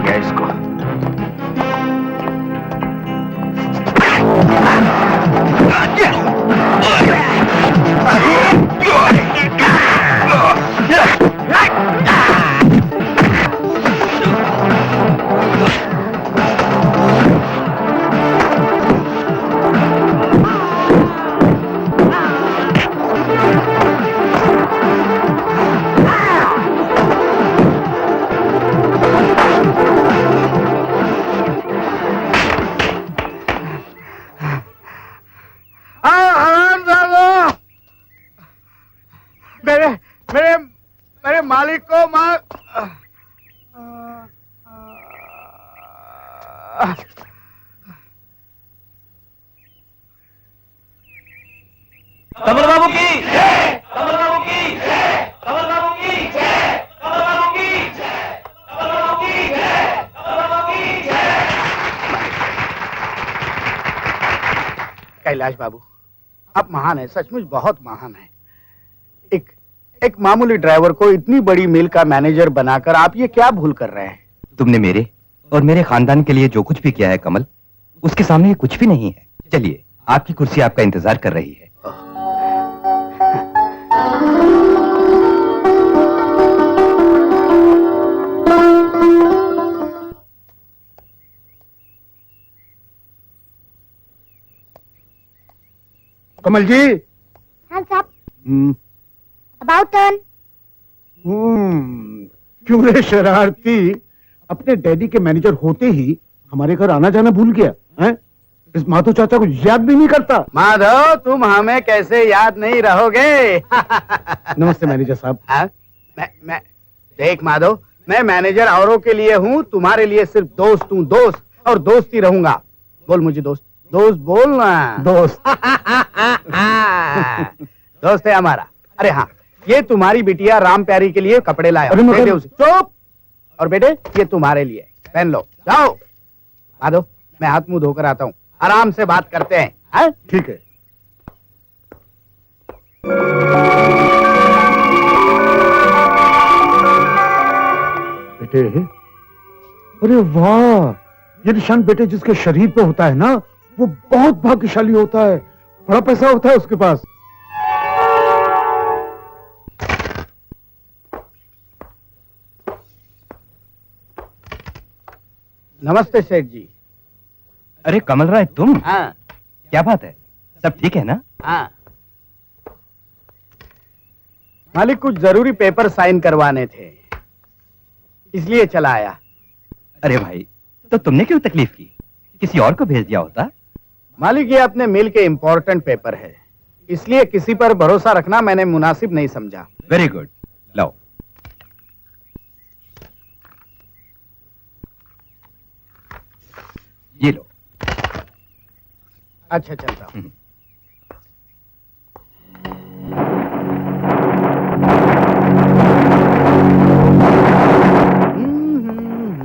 गया इसको। मेरे मालिक को मार। कमल बाबू की जय, कमल बाबू की जय, कमल बाबू की जय, कमल बाबू की जय, कमल बाबू की जय, कमल बाबू की जय। कैलाश बाबू, आप महान है, सचमुच बहुत महान है। एक मामूली ड्राइवर को इतनी बड़ी मिल का मैनेजर बनाकर आप ये क्या भूल कर रहे हैं? तुमने मेरे और मेरे खानदान के लिए जो कुछ भी किया है कमल, उसके सामने ये कुछ भी नहीं है। चलिए, आपकी कुर्सी आपका इंतजार कर रही है। कमल जी। हाँ साहब। About turn. क्यों रे शरारती, अपने डैडी के मैनेजर होते ही हमारे घर आना जाना भूल गया है? इस माधव चाचा को याद भी नहीं करता। माधव, तुम हमें कैसे याद नहीं रहोगे? नमस्ते मैनेजर साहब। मैं देख माधव, मैं मैनेजर औरों के लिए हूँ, तुम्हारे लिए सिर्फ दोस्त हूँ, दोस्त, और दोस्त ही रहूंगा। बोल मुझे दोस्त, दोस्त बोलना। दोस्त दोस्त है हमारा। अरे हाँ, ये तुम्हारी बिटिया राम प्यारी के लिए कपड़े लाया, दे दे उसे। चुप। और बेटे, ये तुम्हारे लिए, पहन लो, जाओ। माधव, मैं हाथ मुंह धोकर आता हूँ, आराम से बात करते हैं। हाँ? ठीक है। बेटे, अरे वाह, ये निशान बेटे जिसके शरीर पे होता है ना, वो बहुत भाग्यशाली होता है, बड़ा पैसा होता है उसके पास। नमस्ते सेठ जी। अरे कमल राय, तुम? हाँ। क्या बात है, सब ठीक है ना? हाँ। मालिक, कुछ जरूरी पेपर साइन करवाने थे, इसलिए चला आया। अरे भाई, तो तुमने क्यों तकलीफ की? किसी और को भेज दिया होता। मालिक, ये अपने मिल के इम्पोर्टेंट पेपर है, इसलिए किसी पर भरोसा रखना मैंने मुनासिब नहीं समझा। वेरी गुड, लाओ। ये लो। अच्छा, चलता हूं।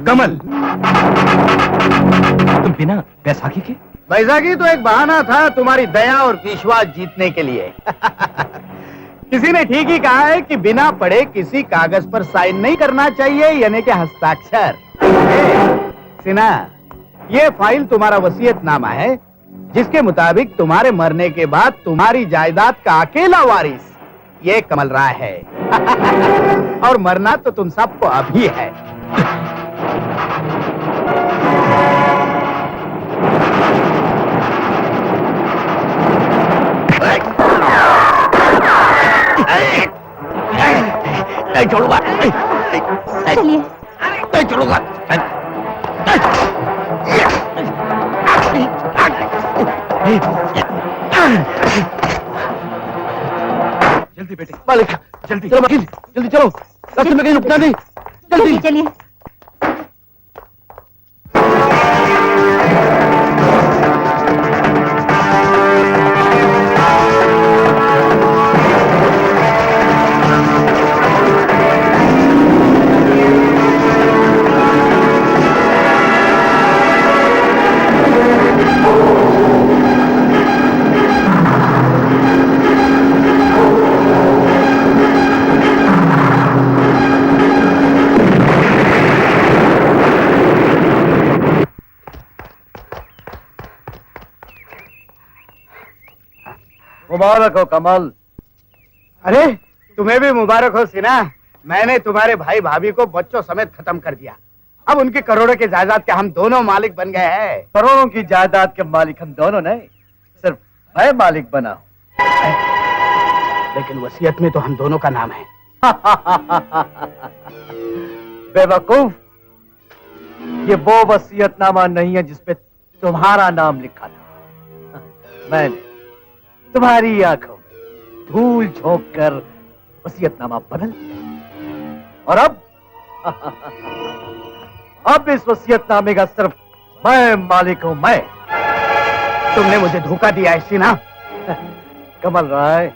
कमल, तुम बिना बैसाखी के? बैसाखी तो एक बहाना था तुम्हारी दया और विश्वास जीतने के लिए। किसी ने ठीक ही कहा है कि बिना पढ़े किसी कागज पर साइन नहीं करना चाहिए, यानी कि हस्ताक्षर। सिन्हा, ये फाइल तुम्हारा वसीयतनामा है, जिसके मुताबिक तुम्हारे मरने के बाद तुम्हारी जायदाद का अकेला वारिस ये कमल राय है। और मरना तो तुम सबको अभी है। नहीं छोड़ूंगा, चलिए। नहीं छोड़ूंगा। जल्दी बेटे, मालिक, जल्दी चलो, जल्दी चलो, रास्ते में कहीं रुकना नहीं। जल्दी चलिए। मुबारक हो कमल। अरे तुम्हें भी मुबारक हो सिन्हा। मैंने तुम्हारे भाई भाभी को बच्चों समेत खत्म कर दिया। अब उनकी करोड़ों की जायदाद के हम दोनों मालिक बन गए हैं। करोड़ों की जायदाद के मालिक हम दोनों नहीं, सिर्फ मैं मालिक बना हूं। लेकिन वसीयत में तो हम दोनों का नाम है। बेवकूफ, ये वो वसीयतनामा नहीं है जिसपे तुम्हारा नाम लिखा था। मैंने तुम्हारी आंखों में धूल झोंक कर वसीयतनामा बदल दिया। और अब इस वसीयतनामे का सिर्फ मैं मालिक हूं। मैं। तुमने मुझे धोखा दिया है सिन्हा। कमल राय,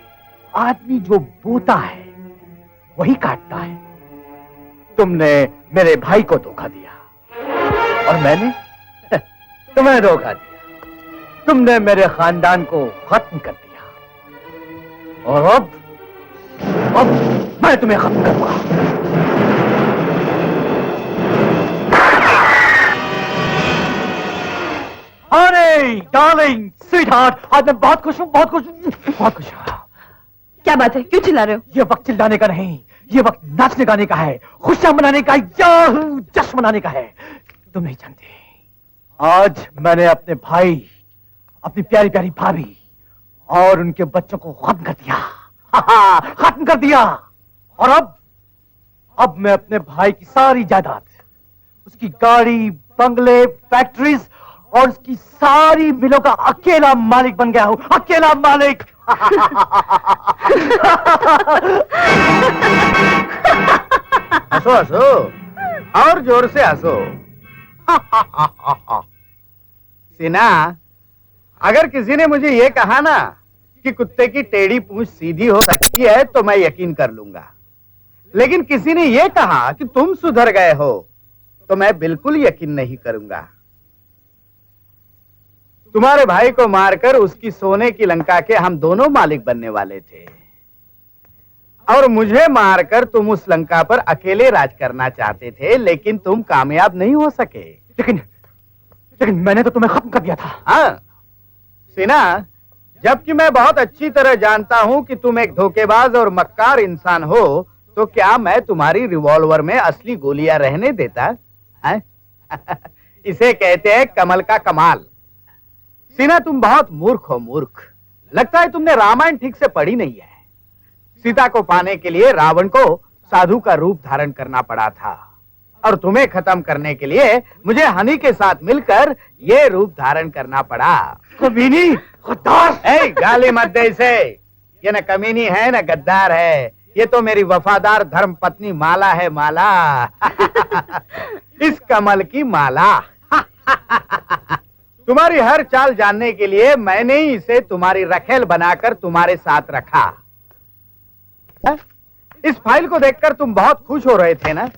आदमी जो बोता है वही काटता है। तुमने मेरे भाई को धोखा दिया और मैंने तुम्हें धोखा दिया। तुमने मेरे खानदान को खत्म कर दिया और अब मैं तुम्हें खत्म करूंगा। अरे डार्लिंग, स्वीटहार्ट, आज मैं बहुत खुश हूं, बहुत खुश हूं, बहुत खुश हूं। क्या बात है, क्यों चिल्ला रहे हो? ये वक्त चिल्लाने का नहीं, ये वक्त नाचने गाने का है, खुशियां मनाने का, याहू जश्न मनाने का है। तुम नहीं जानते, आज मैंने अपने भाई, अपनी प्यारी प्यारी भाभी और उनके बच्चों को खत्म कर दिया। खत्म कर दिया। और अब मैं अपने भाई की सारी जायदाद, उसकी गाड़ी, बंगले, फैक्ट्रीज और उसकी सारी मिलों का अकेला मालिक बन गया हूं। अकेला मालिक। हंसो हंसो और जोर से हंसो। सिन्हा, अगर किसी ने मुझे ये कहा ना कि कुत्ते की टेढ़ी पूंछ सीधी हो सकती है तो मैं यकीन कर लूंगा। लेकिन किसी ने ये कहा कि तुम सुधर गए हो तो मैं बिल्कुल यकीन नहीं करूंगा। तुम्हारे भाई को मारकर उसकी सोने की लंका के हम दोनों मालिक बनने वाले थे और मुझे मारकर तुम उस लंका पर अकेले राज करना चाहते थे, लेकिन तुम कामयाब नहीं हो सके। लेकिन मैंने तो तुम्हें खत्म कर दिया था। हाँ सिन्हा, जबकि मैं बहुत अच्छी तरह जानता हूं कि तुम एक धोखेबाज और मक्कार इंसान हो, तो क्या मैं तुम्हारी रिवॉल्वर में असली गोलियां रहने देता? इसे कहते हैं कमल का कमाल। सिन्हा, तुम बहुत मूर्ख हो, मूर्ख। लगता है तुमने रामायण ठीक से पढ़ी नहीं है। सीता को पाने के लिए रावण को साधु का रूप धारण करना पड़ा था और तुम्हें खत्म करने के लिए मुझे हनी के साथ मिलकर ये रूप धारण करना पड़ा। कमीनी, गद्दार। गाली मत दे इसे। ये न कमीनी है न गद्दार है, ये तो मेरी वफादार धर्म पत्नी माला है, माला। इस कमल की माला। तुम्हारी हर चाल जानने के लिए मैंने ही इसे तुम्हारी रखेल बनाकर तुम्हारे साथ रखा। इस फाइल को देखकर तुम बहुत खुश हो रहे थे ना,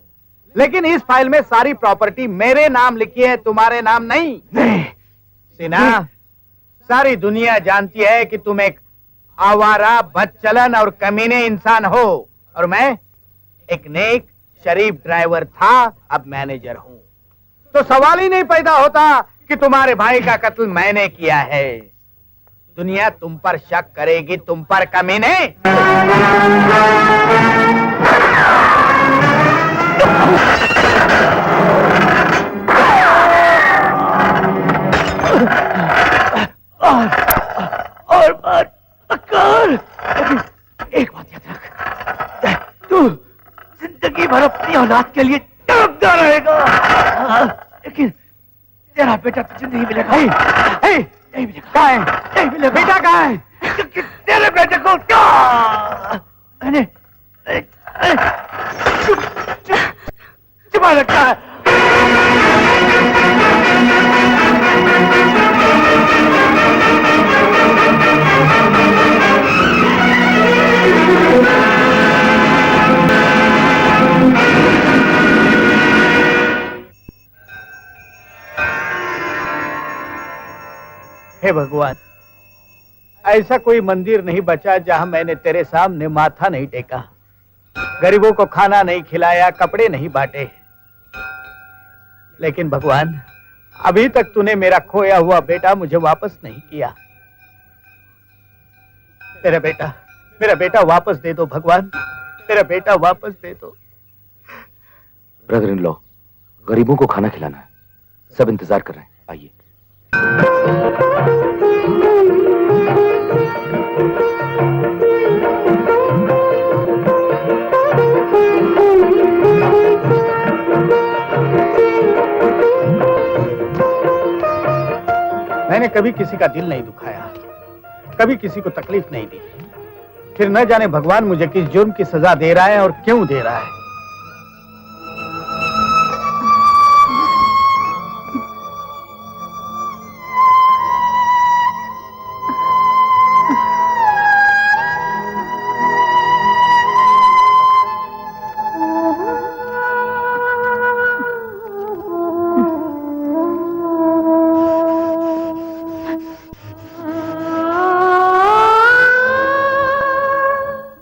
लेकिन इस फाइल में सारी प्रॉपर्टी मेरे नाम लिखी है, तुम्हारे नाम नहीं। सिन्हा, सारी दुनिया जानती है कि तुम एक आवारा, बदचलन और कमीने इंसान हो और मैं एक नेक शरीफ ड्राइवर था, अब मैनेजर हूं। तो सवाल ही नहीं पैदा होता कि तुम्हारे भाई का कत्ल मैंने किया है। दुनिया तुम पर शक करेगी, तुम पर कमीने। और बात अक्कर, एक बात याद रख, तू जिंदगी भर अपनी औलाद के लिए तड़पता रहेगा, लेकिन तेरा बेटा तुझे नहीं मिलेगा। नहीं मिलेगा। कहाँ है? नहीं मिलेगा। बेटा कहाँ है? तेरे बेटे को मैंने छुपा रखा है। हे भगवान, ऐसा कोई मंदिर नहीं बचा जहां मैंने तेरे सामने माथा नहीं टेका, गरीबों को खाना नहीं खिलाया, कपड़े नहीं बांटे। लेकिन भगवान, अभी तक तूने मेरा खोया हुआ बेटा मुझे वापस नहीं किया। मेरा बेटा वापस दे दो भगवान, मेरा बेटा वापस दे दो। ब्रदर इन लॉ, गरीबों को खाना खिलाना है, सब इंतजार कर रहे हैं, आइए। मैंने कभी किसी का दिल नहीं दुखाया, कभी किसी को तकलीफ नहीं दी, फिर न जाने भगवान मुझे किस जुर्म की सजा दे रहा है और क्यों दे रहा है।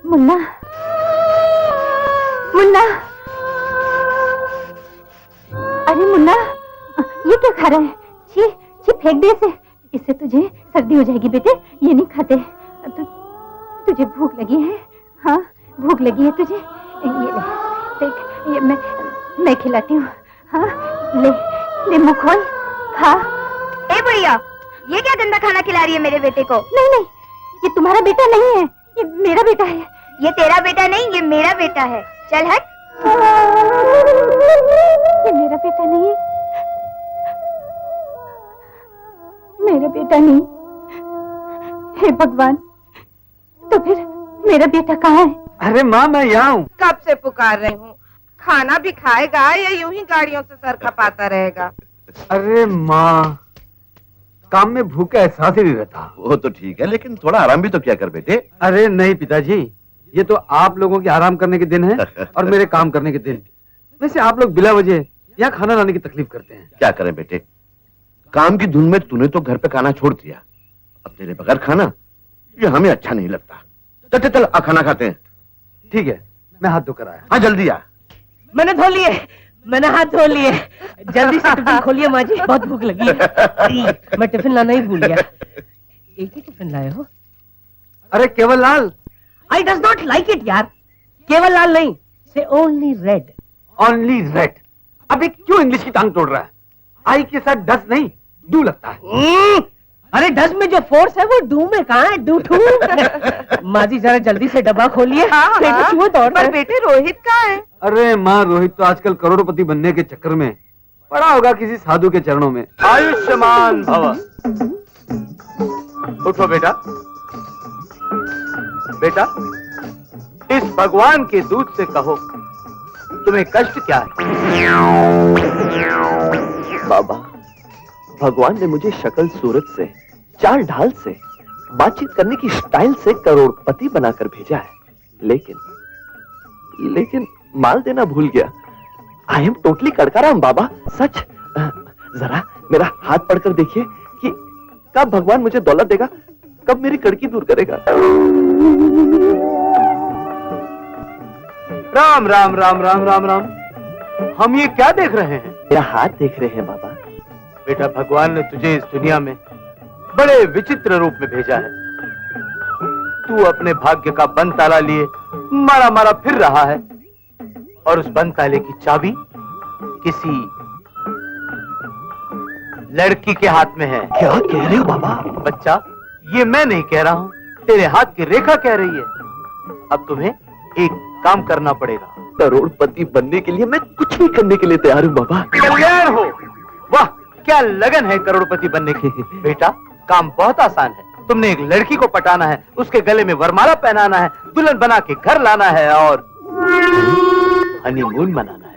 मुन्ना, मुन्ना, अरे मुन्ना, ये क्या खा रहा है? छी, छी, फेंक दे इसे। इससे तुझे सर्दी हो जाएगी बेटे, ये नहीं खाते। तुझे भूख लगी है? हाँ, भूख लगी है तुझे? ये ले, देख, ये मैं खिलाती हूँ। हाँ, ले मुँह खोल, खा। ए बुढ़िया, ये क्या गंदा खाना खिला रही है मेरे बेटे को? नहीं नहीं, ये तुम्हारा बेटा नहीं है, ये मेरा बेटा है। ये तेरा बेटा नहीं, ये मेरा बेटा है। चल हट। ये मेरा बेटा नहीं है, मेरा बेटा नहीं। हे भगवान, तो फिर मेरा बेटा कहाँ है? अरे माँ, मैं यहाँ हूँ। कब से पुकार रही हूँ। खाना भी खाएगा या यूं ही गाड़ियों से सर खपाता रहेगा? अरे माँ, काम में भूख का एहसास ही नहीं रहता। वो तो ठीक है, लेकिन थोड़ा आराम भी तो क्या कर बेटे। अरे नहीं पिताजी, ये तो आप लोगों के आराम करने के दिन है और मेरे काम करने के दिन। वैसे आप लोग बिला वजह यहाँ खाना लाने की तकलीफ करते हैं। क्या करें बेटे, काम की धुन में तूने तो घर पे खाना छोड़ दिया, अब तेरे बगैर खाना ये हमें अच्छा नहीं लगता। चल चल आ, खाना खाते हैं। ठीक है, मैं हाथ धोकर आया। हाँ जल्दी आ। मैंने धो लिए, मैंने हाथ धो लिए। जल्दी से टिफिन खोलिए माँ जी, बहुत भूख लगी है। अरे, मैं टिफिन लाना ही भूल गया। एक ही टिफिन लाए हो? अरे केवल लाल। I does not like it यार। केवल लाल नहीं, से ओनली रेड। Only red. अबे क्यों इंग्लिश की टांग तोड़ रहा है? आई के साथ डस नहीं, डू लगता है। अरे डस में जो फोर्स है वो डू में कहाँ है? डू टू। माँ जी जरा जल्दी से डब्बा खोलिए। पर बेटे रोहित कहाँ है? अरे माँ, रोहित तो आजकल करोड़पति बनने के चक्कर में पड़ा होगा किसी साधु के चरणों में। आयुष्मान भव। उठो बेटा। बेटा, इस भगवान के दूत से कहो तुम्हें कष्ट क्या है? बाबा, भगवान ने मुझे शक्ल सूरत से, चाल ढाल से, बातचीत करने की स्टाइल से करोड़पति बनाकर भेजा है, लेकिन माल देना भूल गया। आई एम टोटली कड़काराम बाबा, सच। जरा मेरा हाथ पढ़कर देखिए कि कब भगवान मुझे दौलत देगा, कब मेरी कड़की दूर करेगा। राम राम राम राम राम राम। हम ये क्या देख रहे हैं? मेरा हाथ देख रहे हैं बाबा। बेटा, भगवान ने तुझे इस दुनिया में बड़े विचित्र रूप में भेजा है। तू अपने भाग्य का बंद ताला लिए मारा मारा फिर रहा है, और उस बंद ताले की चाबी किसी लड़की के हाथ में है। क्या कह रहे हो बाबा? बच्चा, ये मैं नहीं कह रहा हूँ, तेरे हाथ की रेखा कह रही है। अब तुम्हें एक काम करना पड़ेगा। करोड़पति बनने के लिए मैं कुछ भी करने के लिए तैयार हूँ बाबा। कल्याण हो। वाह, क्या लगन है करोड़पति बनने की। बेटा, काम बहुत आसान है। तुमने एक लड़की को पटाना है, उसके गले में वरमाला पहनाना है, दुल्हन बना के घर लाना है और हनीमून मनाना है।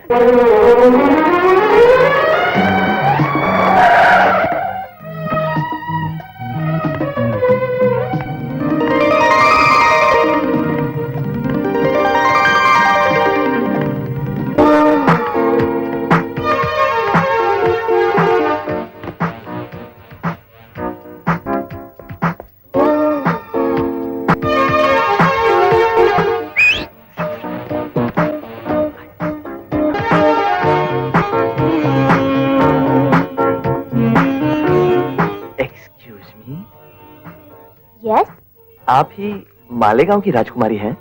आप ही मालेगांव की राजकुमारी हैं?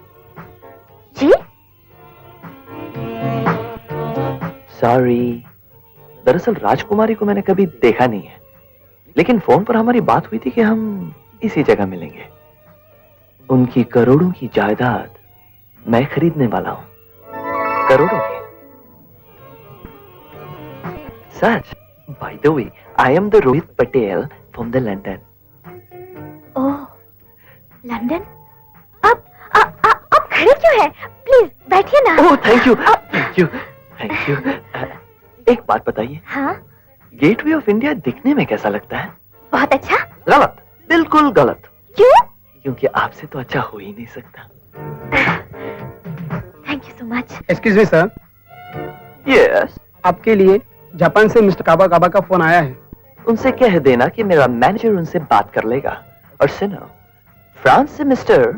जी सॉरी, दरअसल राजकुमारी को मैंने कभी देखा नहीं है, लेकिन फोन पर हमारी बात हुई थी कि हम इसी जगह मिलेंगे। उनकी करोड़ों की जायदाद मैं खरीदने वाला हूं, करोड़ों की। सच, by the way, I am the Rohit Patel from the London. Oh, London? आप खड़े क्यों हैं? प्लीज बैठिए ना। Oh, thank you, thank you, thank you. एक बात बताइए, हाँ, गेटवे ऑफ इंडिया दिखने में कैसा लगता है? बहुत अच्छा। गलत, बिल्कुल गलत। क्यों? क्योंकि आपसे तो अच्छा हो ही नहीं सकता। Thank you so much. Excuse me sir, yes, आपके लिए जापान से मिस्टर काबा काबा का फोन आया है। उनसे कह देना कि मेरा मैनेजर उनसे बात कर लेगा। और सुनो, फ्रांस से मिस्टर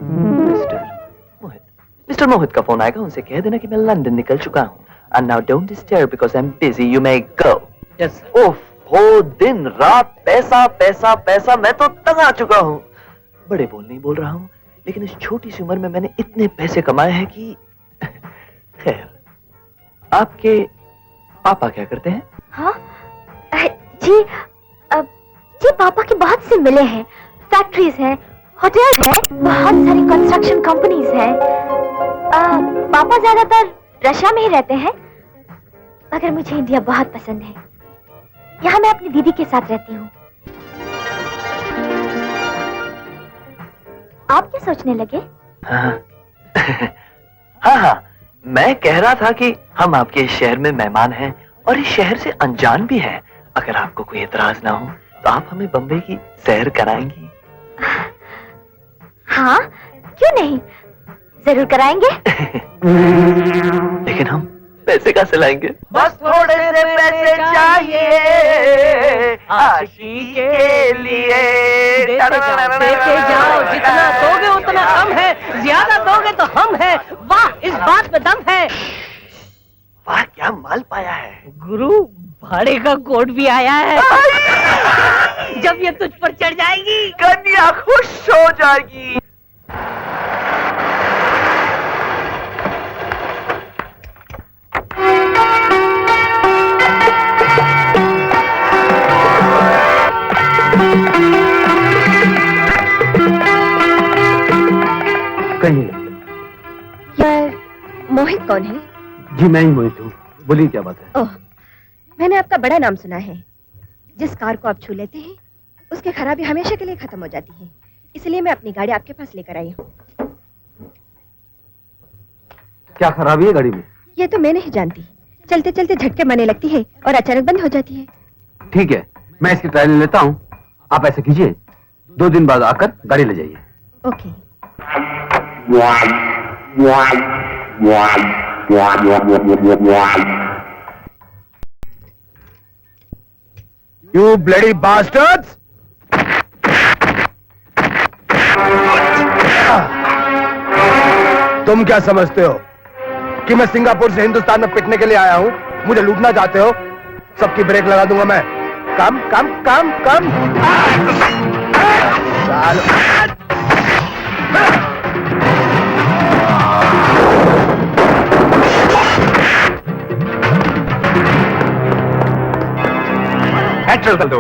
मोहित का फोन आएगा। उनसे कह देना कि मैं लंदन निकल चुका हूँ। And now don't disturb because I'm busy. You may go. Yes oh, हो दिन रात पैसा पैसा पैसा, मैं तो तंग आ चुका हूँ। बड़े बोल नहीं बोल रहा हूँ, लेकिन इस छोटी सी उम्र में मैंने इतने पैसे कमाए हैं कि खैर। आपके पापा क्या करते हैं? हाँ, जी जी पापा के बहुत से मिले हैं, फैक्ट्रीज हैं, होटल है, बहुत सारी कंस्ट्रक्शन कंपनीज हैं। पापा ज्यादातर रशिया में ही रहते हैं, मगर मुझे इंडिया बहुत पसंद है। यहाँ मैं अपनी दीदी के साथ रहती हूँ। आप क्या सोचने लगे? हाँ हाँ, मैं कह रहा था कि हम आपके इस शहर में मेहमान हैं और इस शहर से अनजान भी हैं। अगर आपको कोई एतराज ना हो तो आप हमें बम्बई की सैर कराएंगी? हाँ, क्यों नहीं, जरूर कराएंगे। लेकिन हम पैसे कहाँ से लाएंगे? बस थोड़े से पैसे चाहिए आशिकी के लिए। देते जाओ, जितना दोगे उतना कम है, ज्यादा दोगे तो हम है। वाह, इस बात में दम है। वाह, क्या माल पाया है। गुरु, भाड़े का कोट भी आया है। जब ये तुझ पर चढ़ जाएगी, कन्या खुश हो जाएगी। कहिए। यार, मोहित कौन है? जी मैं ही मोहित हूँ, बोलिए क्या बात है। ओह, मैंने आपका बड़ा नाम सुना है। जिस कार को आप छू लेते हैं उसकी खराबी हमेशा के लिए खत्म हो जाती है, इसलिए मैं अपनी गाड़ी आपके पास लेकर आई हूँ। क्या खराबी है गाड़ी में? ये तो मैं नहीं जानती, चलते चलते झटके मारने लगती है और अचानक बंद हो जाती है। ठीक है, मैं इसकी ट्रायल लेता हूँ। आप ऐसा कीजिए, 2 दिन बाद आकर गाड़ी ले जाइए। ओके। You bloody bastards! तुम क्या समझते हो कि मैं सिंगापुर से हिंदुस्तान में पिटने के लिए आया हूँ? मुझे लूटना चाहते हो? सबकी ब्रेक लगा दूंगा मैं। कम कम कम कम। चल चल दो।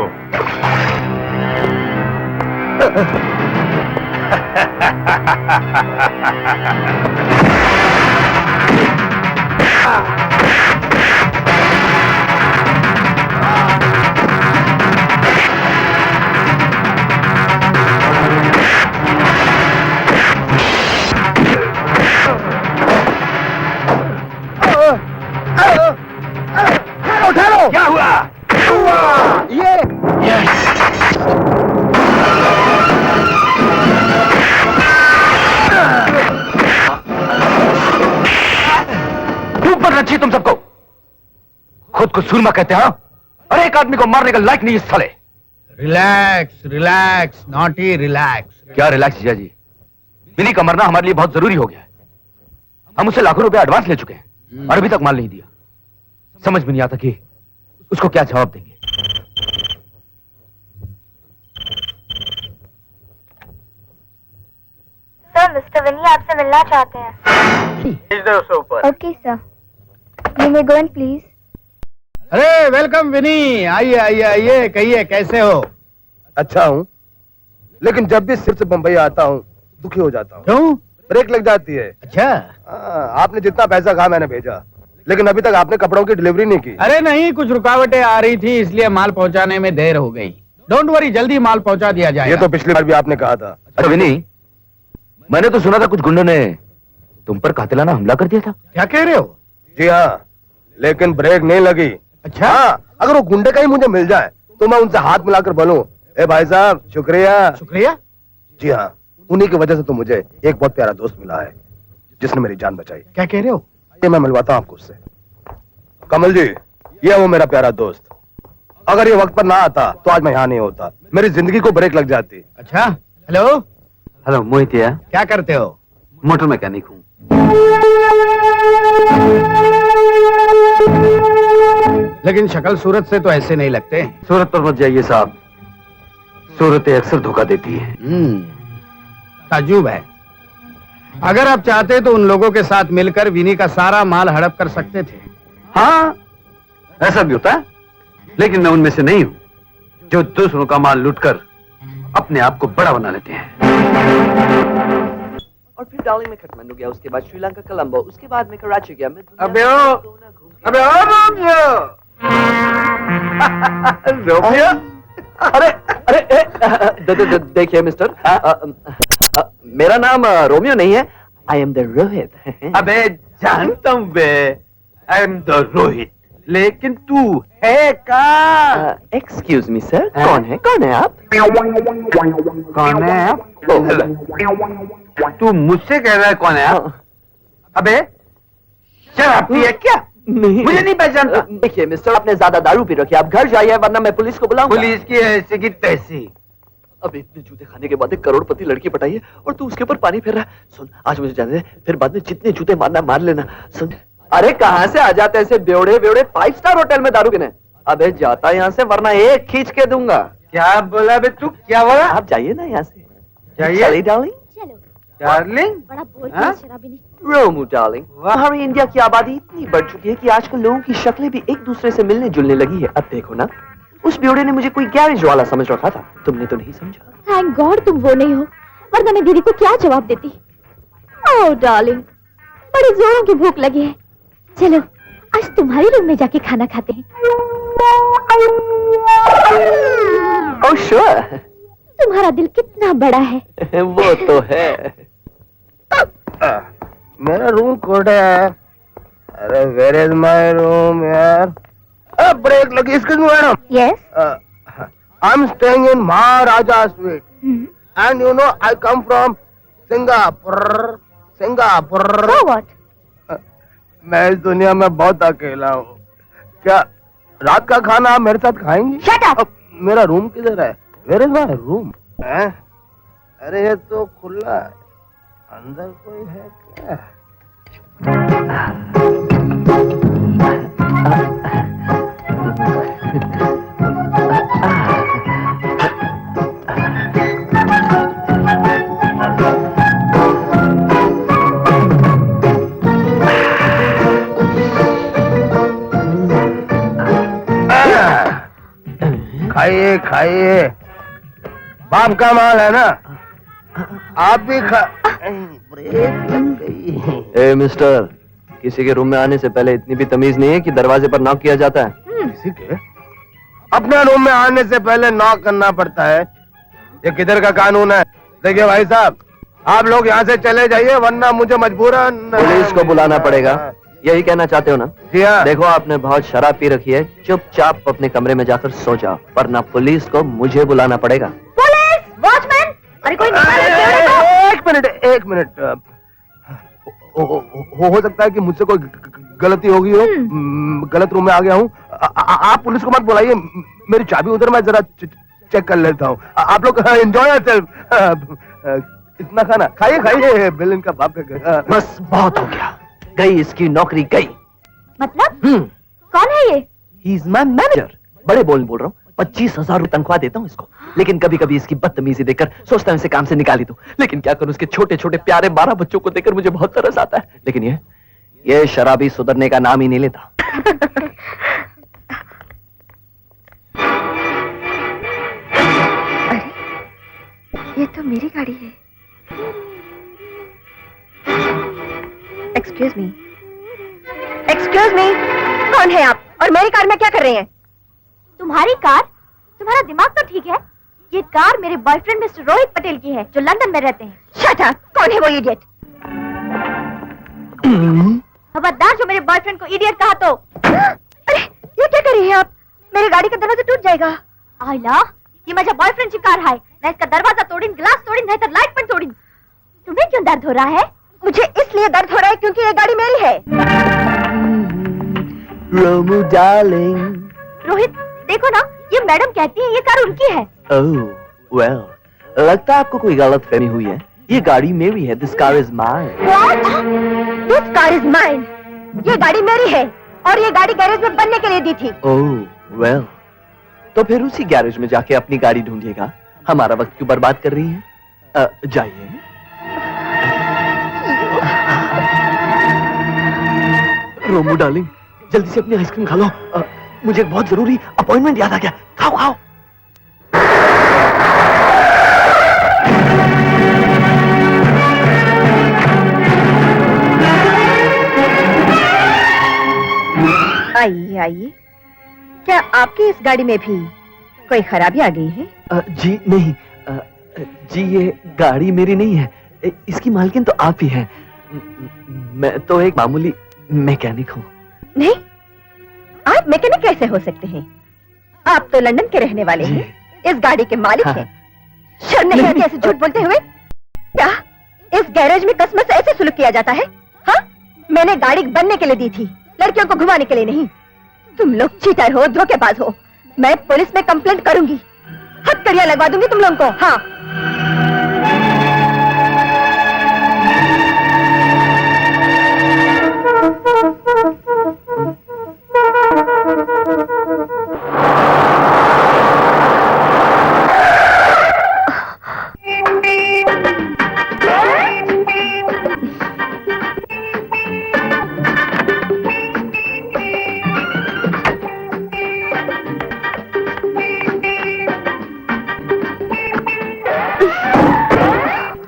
उठा लो। क्या हुआ? ये ऊपर रखिए तुम सबको। खुद को सूरमा कहते हैं और एक आदमी को मारने का लायक नहीं इस साले। Relax relax naughty relax. क्या रिलैक्स जीजा जी, बिनी का मरना हमारे लिए बहुत जरूरी हो गया है। हम उसे लाखों रुपए एडवांस ले चुके हैं और अभी तक माल नहीं दिया। समझ में नहीं आता कि उसको क्या जवाब देंगे। Sir, the मिस्टर विनी आपसे मिलना चाहते हैं। भेज दो उसे ऊपर। Okay sir, you may go in please. अरे वेलकम विनी, आइए आइए आइए, कहिए कैसे हो? अच्छा हूँ, लेकिन जब भी सिर से बम्बई आता हूँ दुखी हो जाता हूँ। क्यों? ब्रेक लग जाती है। अच्छा। आपने जितना पैसा कहा मैंने भेजा, लेकिन अभी तक आपने कपड़ों की डिलीवरी नहीं की। अरे नहीं, कुछ रुकावटें आ रही थी इसलिए माल पहुंचाने में देर हो गई। डोंट वरी, जल्दी माल पहुंचा दिया जाएगा। ये तो पिछली बार भी आपने कहा था। अच्छा विनी, मैंने तो सुना था कुछ गुंडों ने तुम पर कातिलाना हमला कर दिया था। क्या कह रहे हो? जी हाँ, लेकिन ब्रेक नहीं लगी। अच्छा। हाँ, अगर वो गुंडे का ही मुझे मिल जाए तो मैं उनसे हाथ मिलाकर बोलूं, ए भाई साहब शुक्रिया। शुक्रिया? जी हाँ, उन्हीं की वजह से तो मुझे एक बहुत प्यारा दोस्त मिला है जिसने मेरी जान बचाई। क्या कह रहे हो? ये मैं मिलवाता हूँ आपको उससे। कमल जी, ये है वो मेरा प्यारा दोस्त। अगर ये वक्त पर ना आता तो आज मैं यहाँ नहीं होता, मेरी जिंदगी को ब्रेक लग जाती। अच्छा। हेलो। हेलो मोहित, क्या करते हो? मोटर मैकेनिक हूँ। लेकिन शक्ल सूरत से तो ऐसे नहीं लगते। सूरत पर मत जाइए साहब, सूरतें अक्सर धोखा देती है। ताज्जुब है। अगर आप चाहते तो उन लोगों के साथ मिलकर विनी का सारा माल हड़प कर सकते थे। हाँ, ऐसा भी होता है, लेकिन मैं उनमें से नहीं हूँ जो दूसरों का माल लूटकर अपने आप को बड़ा बना लेते हैं। और फिर डार्लिंग में काठमांडू गया, उसके बाद श्रीलंका कोलंबो, उसके बाद में कराची गया। मैं अबे रोमियो, अरे अरे देखिए मिस्टर, मेरा नाम रोमियो नहीं है, आई एम द रोहित। अबे जानता हूँ बे, आई एम द रोहित, लेकिन तू है का? एक्सक्यूज मी सर, कौन है आप? कौन है आप? तू मुझसे कह रहा है कौन है आप? अबे शराब पी है क्या? नहीं, मुझे नहीं पहचानता। देखिए मिस्टर, आपने ज्यादा दारू पी रखी है, आप घर जाइए वरना मैं पुलिस को बुलाऊंगा। पुलिस की ऐसी की तैसी। अब इतने जूते खाने के बाद एक करोड़पति लड़की पटाई है और तू उसके ऊपर पानी फेर रहा है। सुन, आज मुझे जाने दे, फिर बाद में जितने जूते मारना मार लेना। सुन, अरे कहाँ से आ जाते ऐसे बेवड़े 5 स्टार होटल में दारू पीने? अबे जाता यहाँ से वरना एक खींच के दूंगा। क्या बोला बे तू? क्या बोला? आप जाइए ना यहाँ से। जाइए। चलिए डार्लिंग। चलो। डार्लिंग? बड़ा बोल हाँ? शराबी नहीं। रोमू डार्लिंग, हमारी इंडिया की आबादी इतनी बढ़ चुकी है कि आजकल लोगों की शक्लें भी एक दूसरे से मिलने जुलने लगी है। अब देखो ना, उस ब्यूढ़े ने मुझे कोई गैरेज वाला समझ रखा था, तुमने तो नहीं समझा। थैंक गॉड तुम वो नहीं हो, वरना मैं दीदी को क्या जवाब देती। ओह डार्लिंग, बड़ी जोरों की भूख लगी है। चलो आज तुम्हारे रूम में जाके खाना खाते हैं। Oh sure. तुम्हारा दिल कितना बड़ा है। वो तो है। मेरा रूम कोड है। अरे वेयर इज माय रूम यार? ब्रेक लगी। Excuse me madam. Yes. I am staying in Maharaja sweet and you know I come from Singapore. So what? मैं इस दुनिया में बहुत अकेला हूँ। क्या रात का खाना आप मेरे साथ खाएंगी? Shut up! मेरा रूम किधर है? Where is my room? अरे ये तो खुला है, अंदर कोई है क्या? खाइए खाइए, बाप का माल है ना, आप भी खा। ब्रेक लग गई। ए मिस्टर, किसी के रूम में आने से पहले इतनी भी तमीज नहीं है कि दरवाजे पर नॉक किया जाता है। किसी के अपने रूम में आने से पहले नॉक करना पड़ता है? ये किधर का कानून है? देखिए भाई साहब, आप लोग यहाँ से चले जाइए वरना मुझे मजबूरन पुलिस को बुलाना पड़ेगा, यही कहना चाहते हो ना? जी हाँ। देखो, आपने बहुत शराब पी रखी है, चुपचाप अपने कमरे में जाकर सो जाओ, वरना पुलिस को मुझे बुलाना पड़ेगा। पुलिस! वॉचमैन! अरे कोई एक मिनट। हो सकता है कि मुझसे कोई गलती होगी हो, गलत रूम में आ गया हूँ। आप पुलिस को मत बुलाइए, मेरी चाबी उधर, मैं जरा चेक कर लेता हूँ। आप लोग एंजॉय योरसेल्फ। इतना खाना खाइए खाइए, बिल इनका बाप का। बस बहुत हो गया, गई इसकी नौकरी गई। मतलब? कौन है ये? He is my manager. बड़े बोल रहा हूँ, 25,000 रुपए तनख्वाह देता हूँ इसको, लेकिन कभी कभी इसकी बदतमीजी देखकर सोचता हूँ इसे काम से निकाली दूं। लेकिन क्या करूं, उसके छोटे छोटे प्यारे 12 बच्चों को देखकर मुझे बहुत तरस आता है। लेकिन ये शराबी सुधरने का नाम ही नहीं लेता। ये तो मेरी गाड़ी है। एक्सक्यूज मी, एक्सक्यूज मी, कौन है आप और मेरी कार में क्या कर रहे हैं? तुम्हारी कार? तुम्हारा दिमाग तो ठीक है। ये कार मेरे बॉयफ्रेंड मिस्टर रोहित पटेल की है, जो लंदन में रहते हैं। Shut up! कौन है वो इडियट? खबरदार जो मेरे बॉयफ्रेंड को इडियट कहा तो। अरे ये क्या कर रही हैं आप? मेरी गाड़ी का दरवाजा टूट जाएगा। आयला, ये माझ्या बॉयफ्रेंड ची कार है। मैं इसका दरवाजा तोड़ीन, ग्लास तोड़ीन, नहीं तो लाइट पण तोड़ीन। तुम्हें क्यों दर्द हो रहा है? मुझे इसलिए दर्द हो रहा है क्योंकि ये गाड़ी मेरी है। रोमू डार्लिंग। रोहित देखो ना, ये मैडम कहती है ये कार उनकी है। ओह वेल, लगता है आपको कोई गलतफहमी हुई है। ये गाड़ी मेरी है। This car is mine. What? This car is mine. ये गाड़ी मेरी है और ये गाड़ी गैरेज में बनने के लिए दी थी। ओह वेल, तो फिर उसी गैरेज में जाके अपनी गाड़ी ढूंढिएगा। हमारा वक्त क्यों बर्बाद कर रही है? जाइए। रोमू डार्लिंग, जल्दी से अपनी आइसक्रीम खा लो। मुझे एक बहुत जरूरी अपॉइंटमेंट याद आ गया। खाओ खाओ। आइए आइए, क्या आपकी इस गाड़ी में भी कोई खराबी आ गई है? जी नहीं, जी ये गाड़ी मेरी नहीं है। इसकी मालकिन तो आप ही हैं। मैं तो एक मामूली मैकेनिक हूँ। नहीं, आप मैकेनिक कैसे हो सकते हैं? आप तो लंदन के रहने वाले हैं, इस गाड़ी के मालिक हैं। शर्म नहीं आती ऐसे झूठ बोलते हुए? क्या इस गैरेज में कसम से ऐसे सुलूक किया जाता है? हाँ, मैंने गाड़ी बनने के लिए दी थी, लड़कियों को घुमाने के लिए नहीं। तुम लोग चीटर हो, धोखेबाज हो। मैं पुलिस में कंप्लेंट करूंगी, हथकड़ियां लगवा दूंगी तुम लोगों को। हाँ।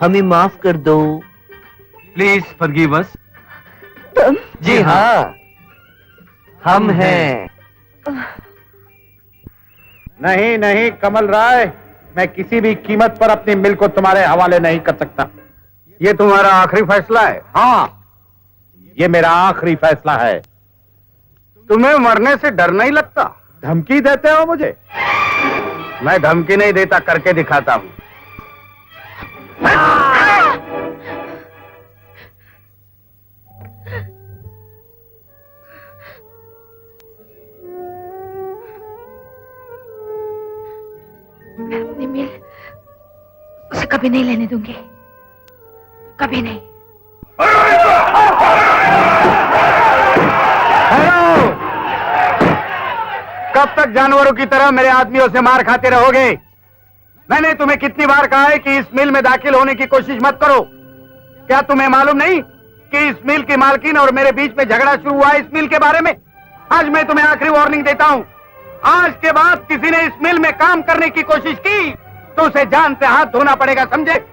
हमें माफ कर दो। प्लीज फॉरगिव अस। तुम? जी हाँ, हम हैं। नहीं नहीं कमल राय, मैं किसी भी कीमत पर अपनी मिल को तुम्हारे हवाले नहीं कर सकता। ये तुम्हारा आखिरी फैसला है? हाँ, ये मेरा आखिरी फैसला है। तुम्हें मरने से डर नहीं लगता? धमकी देते हो मुझे? मैं धमकी नहीं देता, करके दिखाता हूं। मैं अपनी मिल उसे कभी नहीं लेने दूंगी, कभी नहीं। कब तक जानवरों की तरह मेरे आदमियों से मार खाते रहोगे? मैंने तुम्हें कितनी बार कहा है कि इस मिल में दाखिल होने की कोशिश मत करो। क्या तुम्हें मालूम नहीं कि इस मिल की मालकिन और मेरे बीच में झगड़ा शुरू हुआ है इस मिल के बारे में? आज मैं तुम्हें आखिरी वार्निंग देता हूं। आज के बाद किसी ने इस मिल में काम करने की कोशिश की तो उसे जान से हाथ धोना पड़ेगा, समझे?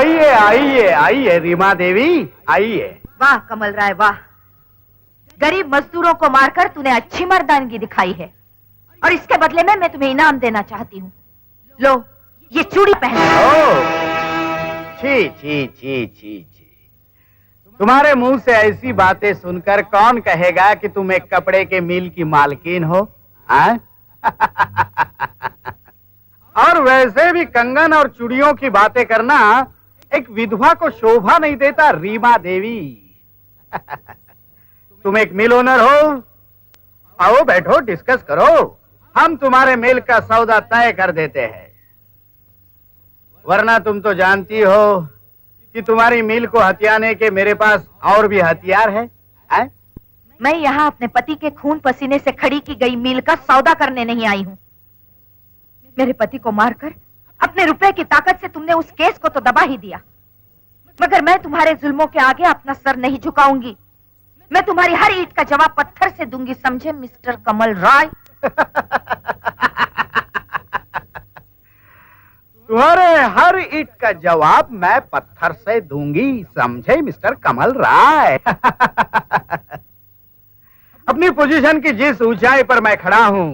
आइए आइए आइए रीमा देवी, आइए। वाह कमल राय वाह, गरीब मजदूरों को मारकर तूने अच्छी मर्दानगी दिखाई है, और इसके बदले में मैं तुम्हें इनाम देना चाहती हूँ। लो ये चूड़ी पहन। ओ, छी छी छी छी छी, तुम्हारे मुंह से ऐसी बातें सुनकर कौन कहेगा कि तुम एक कपड़े के मिल की मालकिन हो? और वैसे भी कंगन और चूड़ियों की बातें करना एक विधवा को शोभा नहीं देता रीमा देवी। तुम एक मिल ओनर हो, आओ बैठो डिस्कस करो, हम तुम्हारे मिल का सौदा तय कर देते हैं। वरना तुम तो जानती हो कि तुम्हारी मिल को हथियाने के मेरे पास और भी हथियार है। मैं यहाँ अपने पति के खून पसीने से खड़ी की गई मिल का सौदा करने नहीं आई हूँ। मेरे पति को मारकर अपने रुपए की ताकत से तुमने उस केस को तो दबा ही दिया, मगर मैं तुम्हारे जुल्मों के आगे अपना सर नहीं झुकाऊंगी। मैं तुम्हारी हर ईंट का जवाब पत्थर से दूंगी, समझे मिस्टर कमल राय? तुम्हारे हर ईंट का जवाब मैं पत्थर से दूंगी, समझे मिस्टर कमल राय? अपनी पोजीशन की जिस ऊंचाई पर मैं खड़ा हूँ